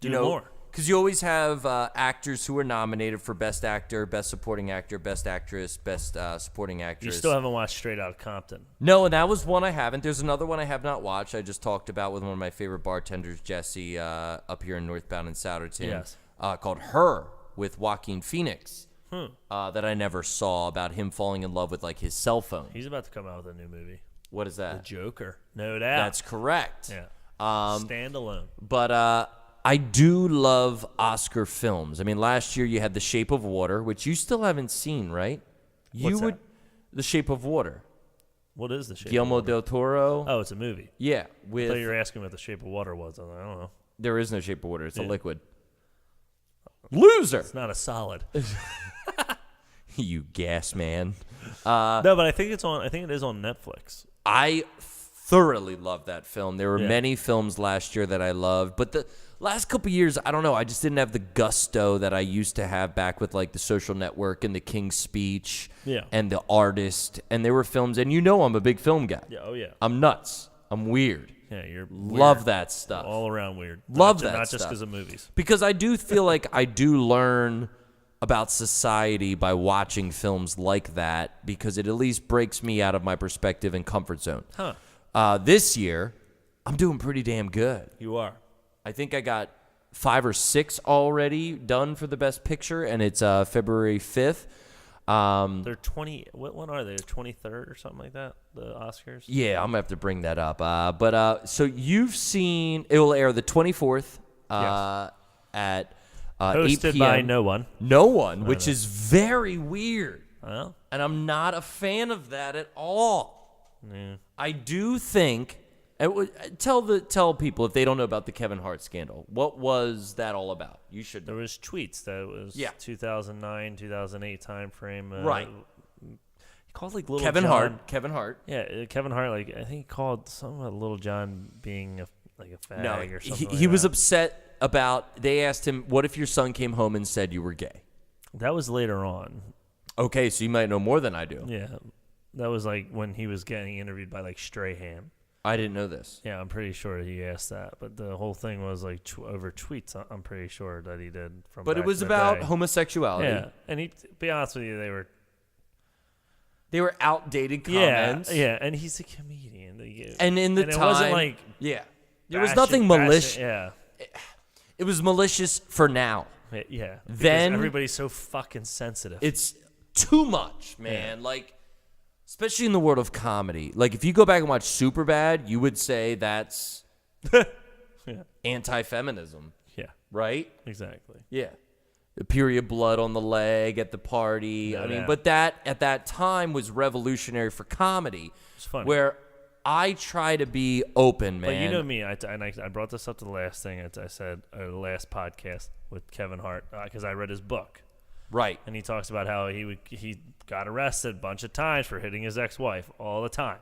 Do more. because you always have actors who are nominated for Best Actor, Best Supporting Actor, Best Actress, Best Supporting Actress. You still haven't watched Straight Outta Compton. No, and that was one I haven't. There's another one I have not watched. I just talked about with one of my favorite bartenders, Jesse, up here in Northbound and Souderton. Yes. Called Her with Joaquin Phoenix. That I never saw, about him falling in love with like his cell phone. He's about to come out with a new movie. What is that? The Joker. No doubt. That's correct. Yeah. Standalone. But I do love Oscar films. I mean, last year you had The Shape of Water, which you still haven't seen, right? What's that? The Shape of Water. What is The Shape Guillermo of Water? del Toro. Oh, it's a movie. Yeah. I With thought you were asking what The Shape of Water was. I don't know. There is no Shape of Water. It's a Yeah. liquid. Loser. It's not a solid. You gas man. No, but I think it is on Netflix. I thoroughly love that film. There were Yeah. many films last year that I loved, but the last couple years, I don't know, I just didn't have the gusto that I used to have back with like The Social Network and The King's Speech and The Artist. And there were films, and you know I'm a big film guy. Yeah. Oh yeah. I'm nuts. I'm weird. Yeah. You're Love weird. that stuff. All around weird. Love Not that just stuff. because of movies. Because I do feel like I do learn about society by watching films like that, because it at least breaks me out of my perspective and comfort zone. This year, I'm doing pretty damn good. You are. I think I got 5 or 6 already done for the Best Picture, and it's February 5th. They're 20. What one are they? 23rd or something like that? The Oscars. Yeah, I'm gonna have to bring that up. But so you've seen, it will air the 24th Yes. at 8 Hosted p.m. by no one. No one, which is very weird. Well, And I'm not a fan of that at all. yeah. I do think, tell people if they don't know about the Kevin Hart scandal. What was that all about? You should know. There was tweets that it was 2009, 2008 time frame. Right. He called like Little Kevin John. Kevin Hart. Yeah, Kevin Hart. Like I think he called something about Little John being a fag or something. he was upset about. They asked him, "What if your son came home and said you were gay?" That was later on. Okay, so you might know more than I do. Yeah, that was like when he was getting interviewed by like Strahan. I didn't know this. Yeah, I'm pretty sure he asked that, but the whole thing was like over tweets. I'm pretty sure that he did. But it was about homosexuality. Yeah, and to be honest with you, They were outdated comments. Yeah, and he's a comedian. And in the and time, it wasn't like there was nothing malicious. Yeah, It was malicious for now. yeah. Because Then everybody's so fucking sensitive. It's too much, man. Like, especially in the world of comedy. Like, if you go back and watch Superbad, you would say that's anti-feminism, right? Exactly. Yeah. The period blood on the leg at the party. No, I mean, no. but that at that time was revolutionary for comedy. It's funny. Where I try to be open, man. But you know me, I brought this up to the last thing I said, or the last podcast with Kevin Hart, because I read his book. Right. And he talks about how he got arrested a bunch of times for hitting his ex-wife all the time.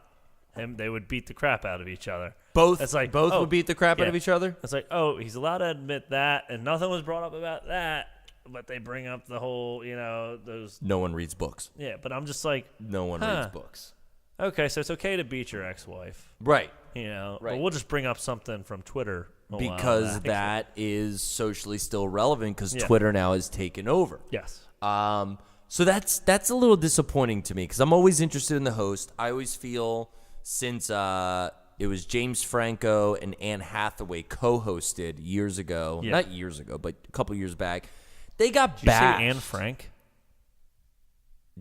They would beat the crap out of each other. Both oh, would beat the crap out of each other? It's like, oh, he's allowed to admit that, and nothing was brought up about that. But they bring up the whole, those. No one reads books. Yeah, but I'm just like. No one reads books. Okay, so it's okay to beat your ex-wife. Right. You know, Right. but we'll just bring up something from Twitter because that is socially still relevant because Twitter now has taken over. Yes. So that's a little disappointing to me because I'm always interested in the host. I always feel since it was James Franco and Anne Hathaway co-hosted years ago, not years ago, but a couple years back, they got Did bashed. you say Anne Frank?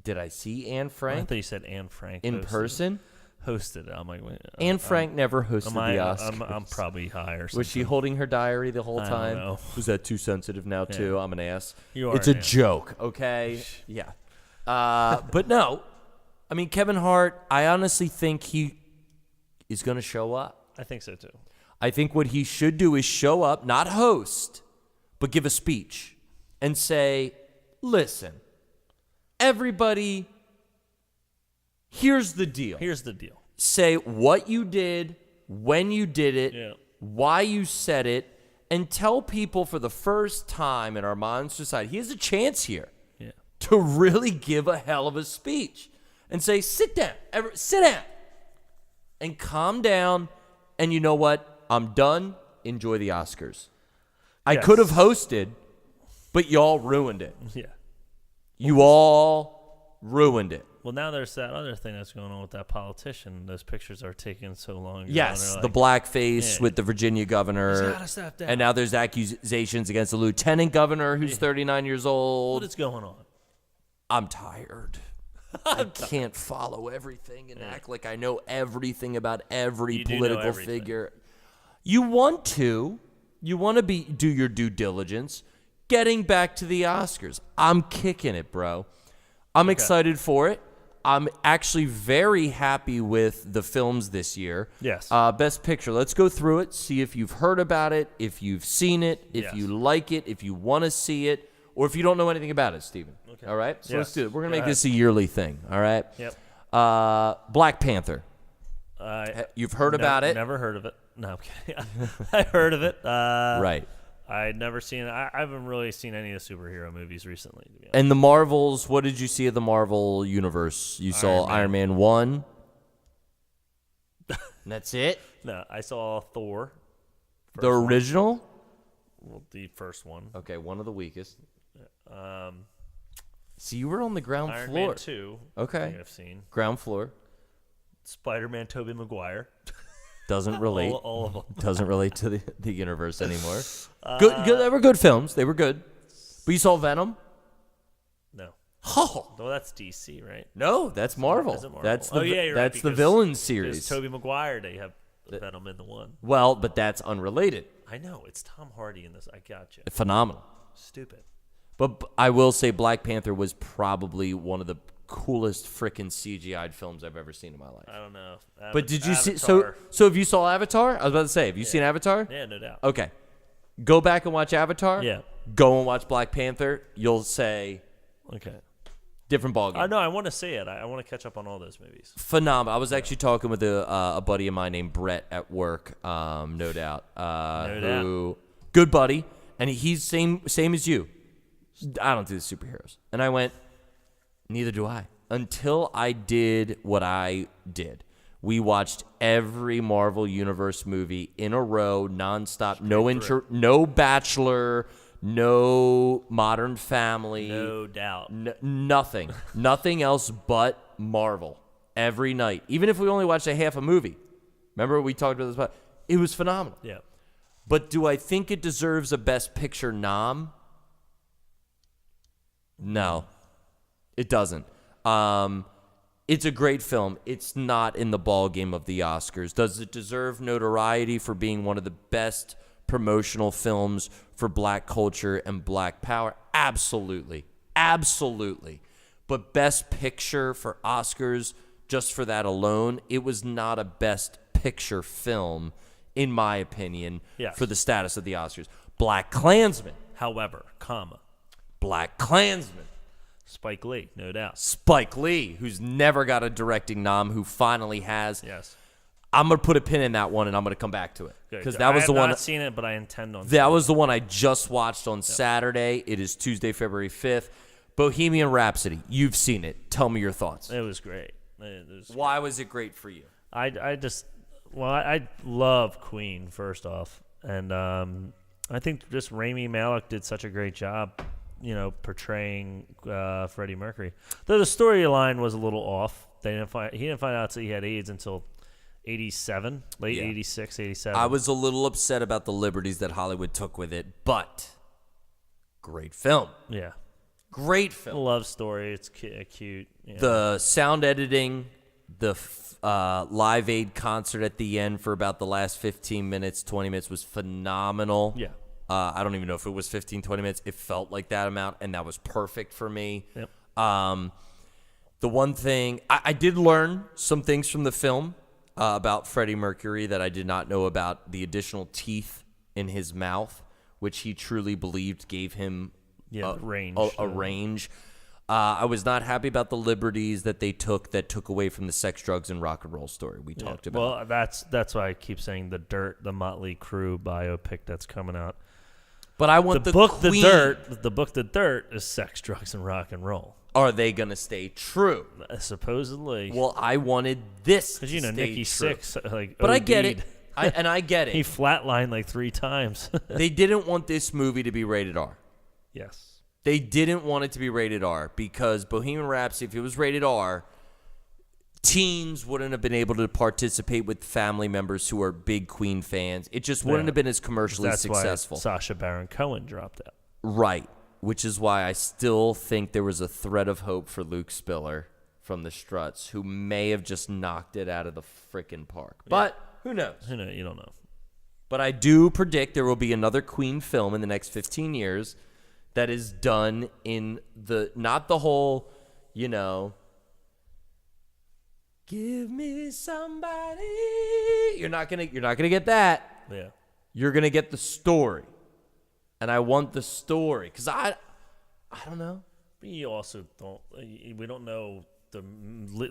Did I see Anne I Frank thought you said Anne Frank in person? Hosted it. I'm like, wait, Anne Frank never hosted the Oscars. I'm probably high or something. Was she holding her diary the whole I don't time? know. Was that too sensitive now, too? I'm an ass. You are It's a an ass. joke, okay? Yeah. But no. I mean, Kevin Hart, I honestly think he is going to show up. I think so, too. I think what he should do is show up, not host, but give a speech and say, listen, everybody, here's the deal. Here's the deal. Say what you did, when you did it, why you said it, and tell people for the first time in our modern society, he has a chance here to really give a hell of a speech and say, sit down, and calm down, and you know what? I'm done. Enjoy the Oscars. I could have hosted, but y'all ruined it. Yeah. You all ruined it. Well, now there's that other thing that's going on with that politician. Those pictures are taking so long. Yes, the blackface with the Virginia governor. He's gotta step down. And now there's accusations against the lieutenant governor who's 39 years old. What is going on? I'm tired. I can't follow everything and act like I know everything about every political figure. You want to do your due diligence. Getting back to the Oscars. I'm kicking it, bro. I'm excited for it. I'm actually very happy with the films this year. Yes. Best Picture. Let's go through it, see if you've heard about it, if you've seen it, if you like it, if you want to see it, or if you don't know anything about it, Steven. Okay. All right? So let's do it. We're going to make this a yearly thing. All right? Yep. Black Panther. You've heard about it? Never heard of it. No, I'm kidding. I heard of it. Right. I'd never seen it. I haven't really seen any of the superhero movies recently, to be honest. And the Marvels, what did you see of the Marvel universe? You saw Iron Man 1? And that's it? No, I saw Thor. The original? Well, the first one. Okay, one of the weakest. See, you were on the ground Iron floor. Man 2. Okay. I think I've seen. Ground floor. Spider-Man, Tobey Maguire. Doesn't relate. All of them. Doesn't relate to the universe anymore. Good. They were good films. They were good. But you saw Venom? No. Oh. Well, that's DC, right? No, that's Marvel. Is it Marvel? That's the you're that's right, the because villain series. There's Tobey Maguire. They have Venom in the one. Well, but that's unrelated. I know. It's Tom Hardy in this. I got you. Phenomenal. Stupid. But I will say Black Panther was probably one of the coolest freaking CGI'd films I've ever seen in my life. I don't know. But did you Avatar. see? So if you saw Avatar, I was about to say, have you seen Avatar? Yeah, no doubt. Okay, go back and watch Avatar. Yeah. Go and watch Black Panther. You'll say Okay. different ballgame. I know. I want to see it. I want to catch up on all those movies. Phenomenal. I was actually talking with a buddy of mine named Brett at work. No doubt. Who good buddy, and he's same as you. I don't do the superheroes, and I went. Neither do I. Until I did what I did. We watched every Marvel Universe movie in a row, nonstop. No Bachelor, no Modern Family. No doubt. Nothing. Nothing else but Marvel. Every night. Even if we only watched a half a movie. Remember we talked about this about? It was phenomenal. Yeah. But do I think it deserves a Best Picture nom? No. It doesn't. It's a great film. It's not in the ballgame of the Oscars. Does it deserve notoriety for being one of the best promotional films for black culture and black power? Absolutely. Absolutely. But Best Picture for Oscars, just for that alone, it was not a Best Picture film, in my opinion, for the status of the Oscars. Black Klansman. However, Black Klansman. Spike Lee, no doubt. Spike Lee, who's never got a directing nom, who finally has. Yes. I'm going to put a pin in that one, and I'm going to come back to it. Because that was the one. I have not seen it, but I intend on. That was the one I just watched on Saturday. It is Tuesday, February 5th. Bohemian Rhapsody. You've seen it. Tell me your thoughts. It was great. Why was it great for you? I just Well, I love Queen, first off. And I think just Rami Malek did such a great job, portraying Freddie Mercury. Though the storyline was a little off. He didn't find out that he had AIDS until 87, late 86, 87. I was a little upset about the liberties that Hollywood took with it, but great film. Yeah. Great film. Love story. It's cute. The sound editing, the Live Aid concert at the end for about the last 15 minutes, 20 minutes was phenomenal. Yeah. I don't even know if it was 15, 20 minutes. It felt like that amount, and that was perfect for me. Yep. The one thing, I did learn some things from the film about Freddie Mercury that I did not know about. The additional teeth in his mouth, which he truly believed gave him range. A range. I was not happy about the liberties that they took away from the sex, drugs, and rock and roll story we talked about. Well, that's why I keep saying the Motley Crue biopic that's coming out. But I want the book, Queen. The book, The Dirt, is sex, drugs, and rock and roll. Are they going to stay true? Supposedly. Well, I wanted this to because stay Nikki true. Sixx, But I get OD'd. it. I get it. He flatlined like 3 times. They didn't want this movie to be rated R. Yes. They didn't want it to be rated R because Bohemian Rhapsody, if it was rated R, teens wouldn't have been able to participate with family members who are big Queen fans. It just wouldn't have been as commercially successful. That's why Sacha Baron Cohen dropped out. Right, which is why I still think there was a thread of hope for Luke Spiller from the Struts, who may have just knocked it out of the frickin' park. But who knows? You don't know. But I do predict there will be another Queen film in the next 15 years that is done in not the whole, give me somebody. You're not gonna get that. Yeah. You're gonna get the story, and I want the story because I don't know. We also don't. We don't know the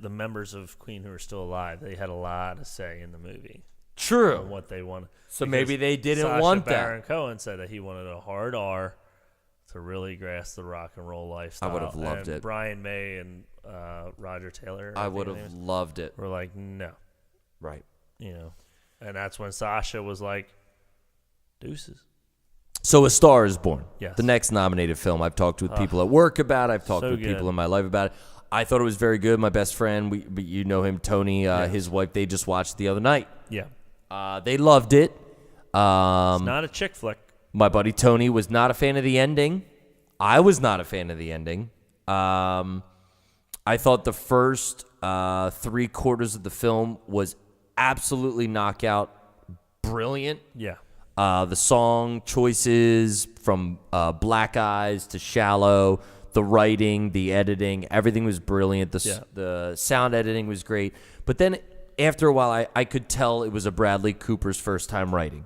members of Queen who are still alive. They had a lot to say in the movie. True. On what they wanted. So maybe they didn't want that. Sacha Baron Cohen said that he wanted a hard R to really grasp the rock and roll lifestyle. I would have loved it. Brian May and Roger Taylor. I would have loved it. Were like, no. Right. And that's when Sasha was like, deuces. So A Star Is Born. Yes. The next nominated film. I've talked with people at work about it. I've talked with people in my life about it. I thought it was very good. My best friend, you know him, Tony, his wife, they just watched it the other night. Yeah. They loved it. It's not a chick flick. My buddy Tony was not a fan of the ending. I was not a fan of the ending. I thought the first 3/4 of the film was absolutely knockout brilliant. Yeah. The song choices from Black Eyes to Shallow, the writing, the editing, everything was brilliant. The sound editing was great. But then after a while, I could tell it was a Bradley Cooper's first time writing.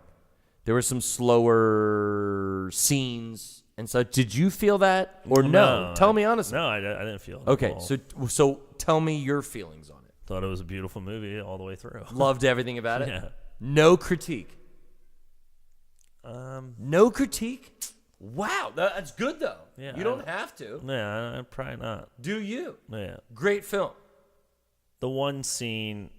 There were some slower scenes and such. Did you feel that or no? Tell me honestly. No, I didn't feel it. Okay, so tell me your feelings on it. Thought it was a beautiful movie all the way through. Loved everything about it? Yeah. No critique? No critique? Wow, that's good though. Yeah, you don't have to. Yeah, probably not. Do you? Yeah. Great film. The one scene,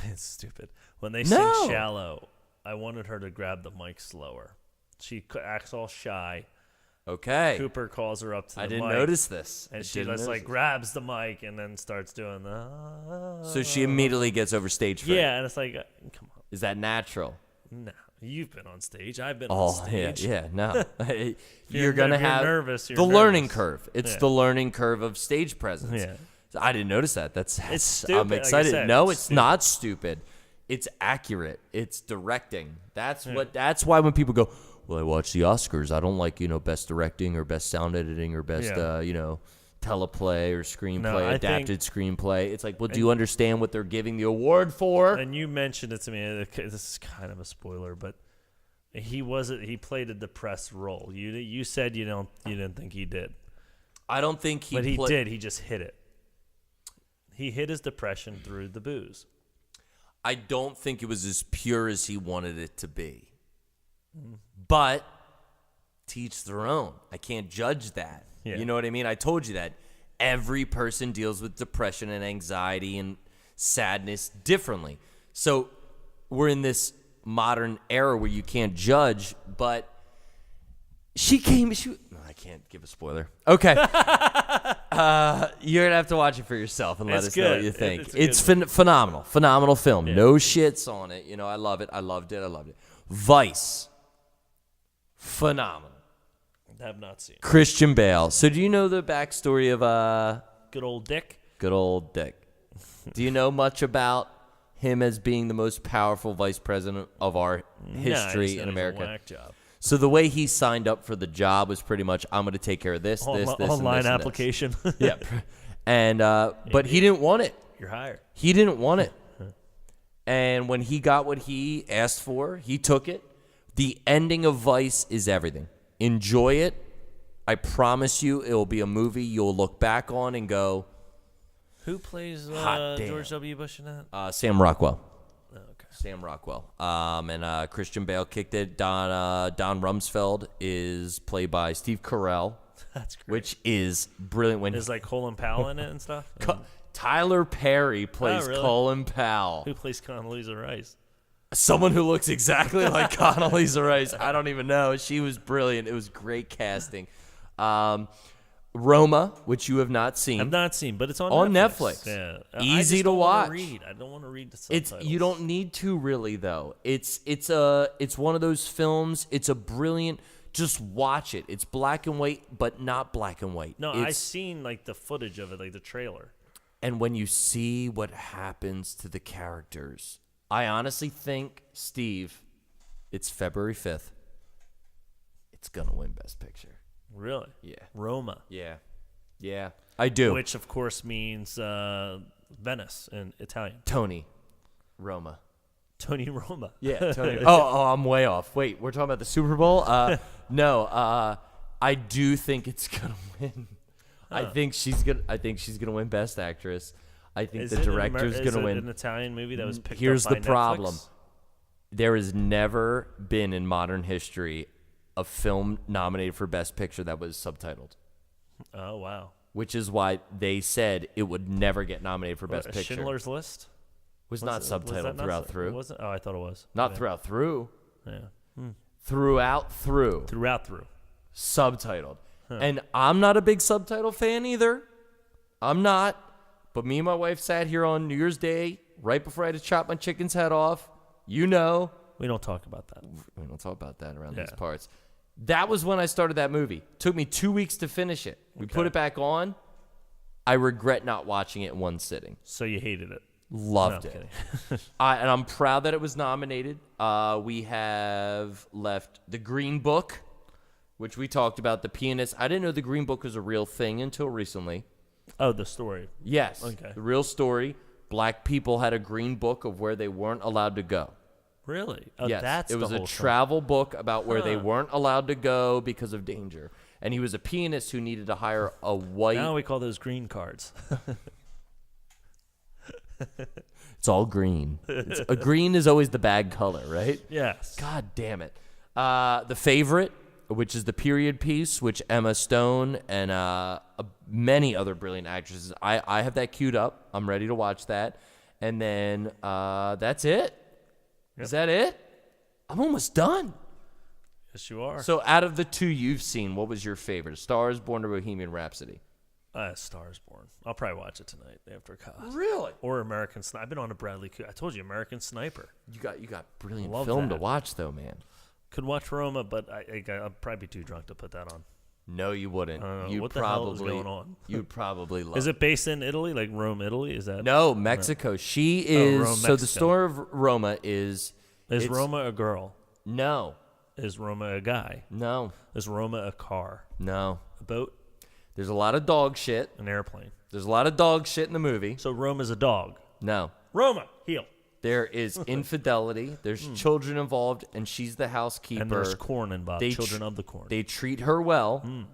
it's stupid. When they sing Shallow, I wanted her to grab the mic slower. She acts all shy. Okay. Cooper calls her up to the mic. I didn't notice this. And she just grabs the mic and then starts doing the... So she immediately gets over stage fright. Yeah, and it's like, come on. Is that natural? No. You've been on stage. I've been on stage. Yeah, no. You're going to have nervous, the learning curve. It's the learning curve of stage presence. Yeah. I didn't notice that. It's stupid. I'm excited. Like I said, no, it's not stupid. It's accurate. It's directing. That's why when people go, well, I watch the Oscars. I don't like, best directing or best sound editing or best, teleplay or screenplay, adapted screenplay. It's like, well, do you understand what they're giving the award for? And you mentioned it to me. This is kind of a spoiler, but he played a depressed role. You said you didn't think he did. I don't think he. But he did. He just hid it. He hid his depression through the booze. I don't think it was as pure as he wanted it to be. But to each their own. I can't judge that. Yeah. You know what I mean? I told you that. Every person deals with depression and anxiety and sadness differently. So we're in this modern era where you can't judge, but I can't give a spoiler. Okay. You're going to have to watch it for yourself and let us know what you think. It's phenomenal. Phenomenal film. Yeah. No shits on it. You know, I love it. I loved it. Vice. Phenomenal. I have not seen it. Christian Bale. So do you know the backstory of Good old Dick? Good old Dick. Do you know much about him as being the most powerful vice president of our history in America? He's a whack job. So the way he signed up for the job was pretty much, I'm going to take care of this, online and application. Yeah. And but he didn't want it. You're hired. He didn't want it. And when he got what he asked for, he took it. The ending of Vice is everything. Enjoy it. I promise you it will be a movie you'll look back on and go, who plays George W. Bush in that? Sam Rockwell. Oh, okay. Sam Rockwell. And Christian Bale kicked it. Don Rumsfeld is played by Steve Carell. That's great. Which is brilliant. Is like Colin Powell in it and stuff? Tyler Perry plays really? Colin Powell. Who plays Condoleezza Rice? Someone who looks exactly like Condoleezza Rice. I don't even know. She was brilliant. It was great casting. Roma, which you have not seen. I've not seen, but it's on Netflix. Yeah, easy to watch. I don't want to read the subtitles. You don't need to really though. It's one of those films. It's a brilliant. Just watch it. It's black and white, but not black and white. No, I've seen like the footage of it, like the trailer. And when you see what happens to the characters, I honestly think, Steve, it's February 5th. It's gonna win Best Picture. Really? Yeah. Roma. Yeah, I do. Which, of course, means Venice in Italian. Tony Roma. Tony Roma. Yeah, Tony. oh, I'm way off. Wait, we're talking about the Super Bowl? No, I do think it's going to win. I think she's gonna win Best Actress. I think the director's going to win. Is it an Italian movie that was picked Here's up by the problem. Netflix? There has never been in modern history a film nominated for Best Picture that was subtitled. Oh, wow. Which is why they said it would never get nominated for Best Picture. Schindler's List? Was not subtitled throughout through. Wasn't? Oh, I thought it was. Not throughout through. Yeah. Throughout through. Throughout through. Subtitled. Huh. And I'm not a big subtitle fan either. I'm not. But me and my wife sat here on New Year's Day, right before I had to chop my chicken's head off. You know. We don't talk about that. We don't talk about that around these parts. That was when I started that movie. Took me 2 weeks to finish it. We put it back on. I regret not watching it in one sitting. So you hated it? Loved it. And I'm proud that it was nominated. We have left The Green Book, which we talked about, The Pianist. I didn't know The Green Book was a real thing until recently. Oh, the story. Yes. Okay. The real story. Black people had a green book of where they weren't allowed to go. Really? Oh, yes. It was a whole travel book about where they weren't allowed to go because of danger. And he was a pianist who needed to hire a white... Now we call those green cards. It's all green. A green is always the bad color, right? Yes. God damn it. The Favorite, which is the period piece, which Emma Stone and many other brilliant actresses. I have that queued up. I'm ready to watch that. And then that's it. Yep. Is that it? I'm almost done. Yes, you are. So out of the two you've seen, what was your favorite? A Star is Born or Bohemian Rhapsody? Star is Born. I'll probably watch it tonight after class. Really? Or American Sniper. I've been on a Bradley Cooper. I told you, American Sniper. You got brilliant film to watch, though, man. Could watch Roma, but I'd probably be too drunk to put that on. No, you wouldn't. What the hell is going on? You'd probably love it. Is it based in Italy, like Rome, Italy? Is that? No, Mexico. No. She is. Rome, so the story of Roma is. Is Roma a girl? No. Is Roma a guy? No. Is Roma a car? No. A boat? There's a lot of dog shit. An airplane. There's a lot of dog shit in the movie. So Roma's a dog? No. Roma, heel. There is infidelity. There's children involved, and she's the housekeeper. And there's corn involved. Children of the corn. They treat her well.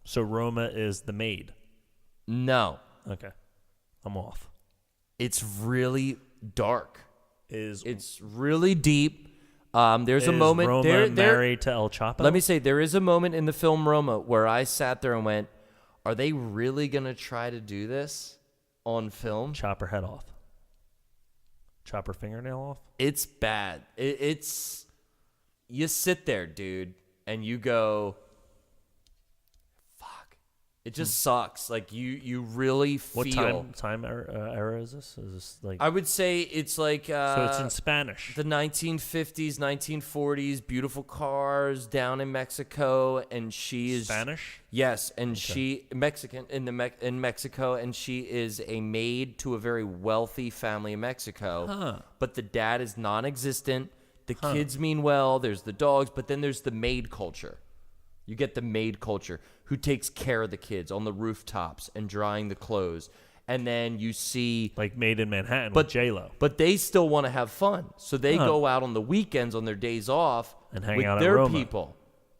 So Roma is the maid? No. Okay. I'm off. It's really dark. It's really deep. There's a moment. Roma married to El Chapo? Let me say, there is a moment in the film Roma where I sat there and went, are they really going to try to do this on film? Chop her head off. chop her fingernail off? It's bad. It's you sit there, dude, and you go, fuck. It just sucks. Like you really feel. What time era is this? Is this like? I would say it's like So it's in Spanish. the 1950s, 1940s, beautiful cars down in Mexico, and she is Spanish? Yes, and she Mexican in Mexico, and she is a maid to a very wealthy family in Mexico. Huh. But the dad is non-existent. The kids mean well. There's the dogs, but then there's the maid culture. You get the maid culture who takes care of the kids on the rooftops and drying the clothes. And then you see Like Made in Manhattan with J-Lo. But they still want to have fun. So they go out on the weekends on their days off And hang with out at their Roma. people.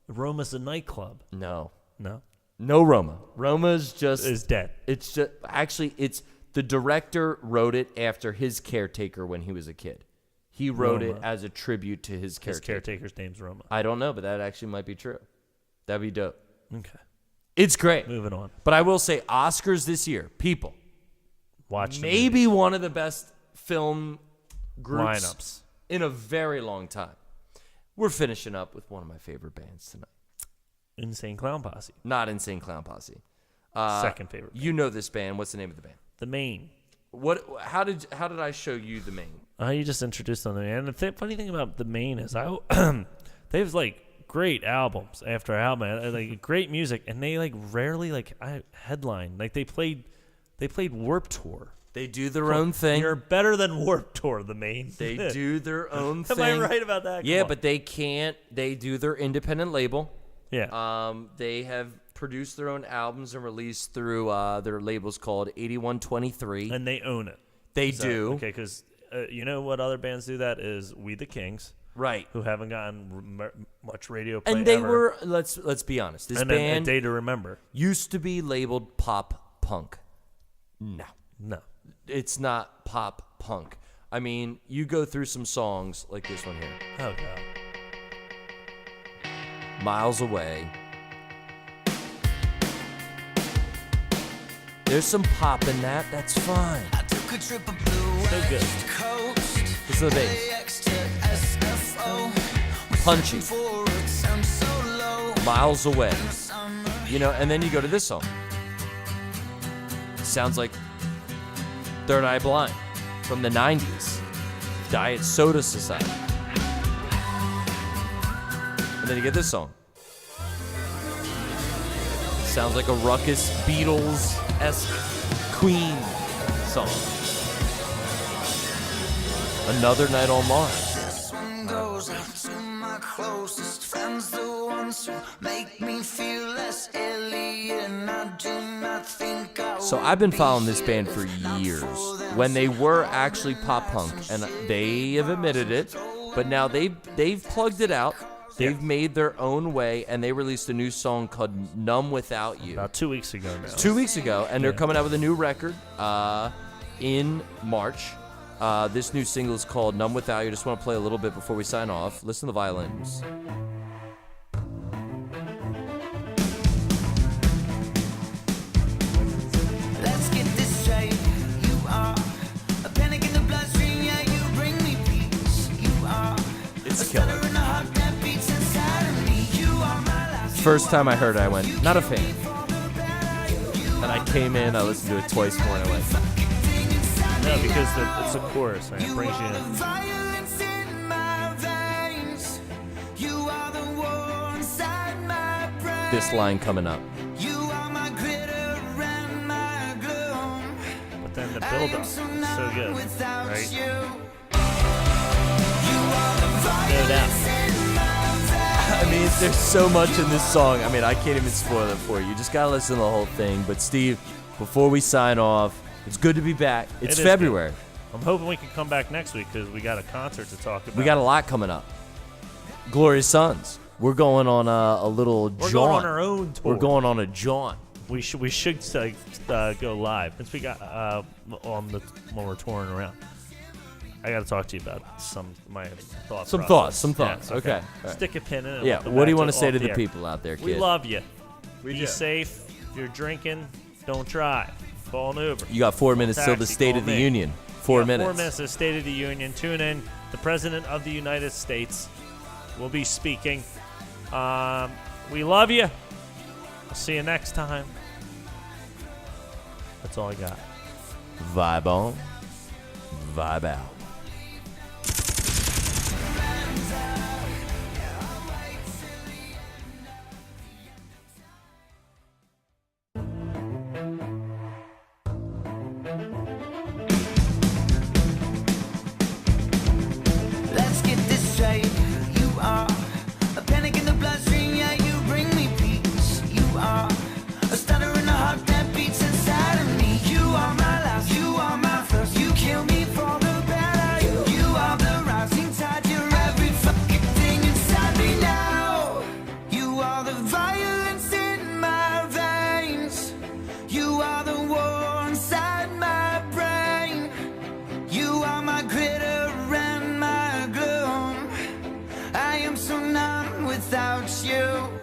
Roma's a nightclub. No. No? No Roma. Roma's just Is dead. It's just actually it's the director wrote it after his caretaker when he was a kid. He wrote it Roma. as a tribute to his His caretaker. caretaker's name's Roma. I don't know, but that actually might be true. That'd be dope. Okay. It's great. Moving on. But I will say Oscars this year, people. Watch the Maybe one of the best film groups lineups in a very long time. We're finishing up with one of my favorite bands tonight. Insane Clown Posse. Not Insane Clown Posse. Second favorite. You know this band. What's the name of the band? The Main. What? How did I show you the main? You just introduced them to me. And the funny thing about The Main is they have like great albums after album, like great music, and they like rarely like headline. Like they played Warped Tour. They do their own thing. You're better than Warped Tour, The Main. They do their own thing. Am I right about that? Yeah, Come on. but they can't. They do their independent label. Yeah. They have produced their own albums and released through their labels called 8123. And they own it. They do. Okay, because you know what other bands do that is We the Kings, Right. who haven't gotten much radio play And they ever. were, let's be honest, this and then band A Day to Remember. used to be labeled pop punk. No. No. It's not pop punk. I mean, you go through some songs like this one here. Oh, God. Miles Away. There's some pop in that. That's fine. So good. Listen to the bass. Punchy. Miles Away. You know, and then you go to this song. Sounds like Third Eye Blind from the 90s. Diet Soda Society. And then you get this song. Sounds like a ruckus Beatles-esque Queen song. Another Night on Mars. This one goes out to my closest friends, the ones who make me feel less alien. I do not think I So I've been following this band for years. When they were actually pop punk, and they have admitted it, but now they've plugged it out. They've made their own way, and they released a new song called "Numb Without You" About 2 weeks ago now. 2 weeks ago, and they're coming out with a new record in March. This new single is called "Numb Without You." Just want to play a little bit before we sign off. Listen to the violins. Let's get this straight. You are a panic in the bloodstream. Yeah, you bring me peace. You are It's a killer. stutter in the heart that beats inside of me. You are my last. First time I heard it, I went, not a fan. And I came in, I listened to it twice more, and I went, No, because it's a chorus, and it brings you in. Violence in my veins. You are the war inside my brain. this line coming up. You are my glitter and my gloom. But then the build-up is so good, right? No doubt. I mean, there's so much in this song. I mean, I can't even spoil it for you. You just gotta listen to the whole thing. But Steve, before we sign off, it's good to be back. It's It is February. I'm hoping we can come back next week because we got a concert to talk about. We got a lot coming up. Glorious Sons. We're going on a little jaunt. We're going on our own tour. We're going on a jaunt. We should go live since we got when we're touring around. I got to talk to you about my thoughts. Some process. thoughts. Yeah, Okay. All right. Stick a pin in it. Yeah. What do you want to say to the people out there, kid? We love you. We Be do. safe. If you're drinking, don't drive. Call an Uber. You got 4 minutes till the Taxi, State call of the me. Union. 4 4 minutes. minutes of State of the Union. Tune in. The President of the United States will be speaking. We love you. I'll see you next time. That's all I got. Vibe on, vibe out. Let's get this straight. You are a panic in the bloodstream, yeah, you bring me peace. You are a stutter in the heart that beats inside of me. You are my last, you are my first. You kill me for the better. You are the rising tide, you're every fucking thing inside me now. You are the violence in my veins. You are the war inside my brain. You are my glitter and my gloom. I am so numb without you.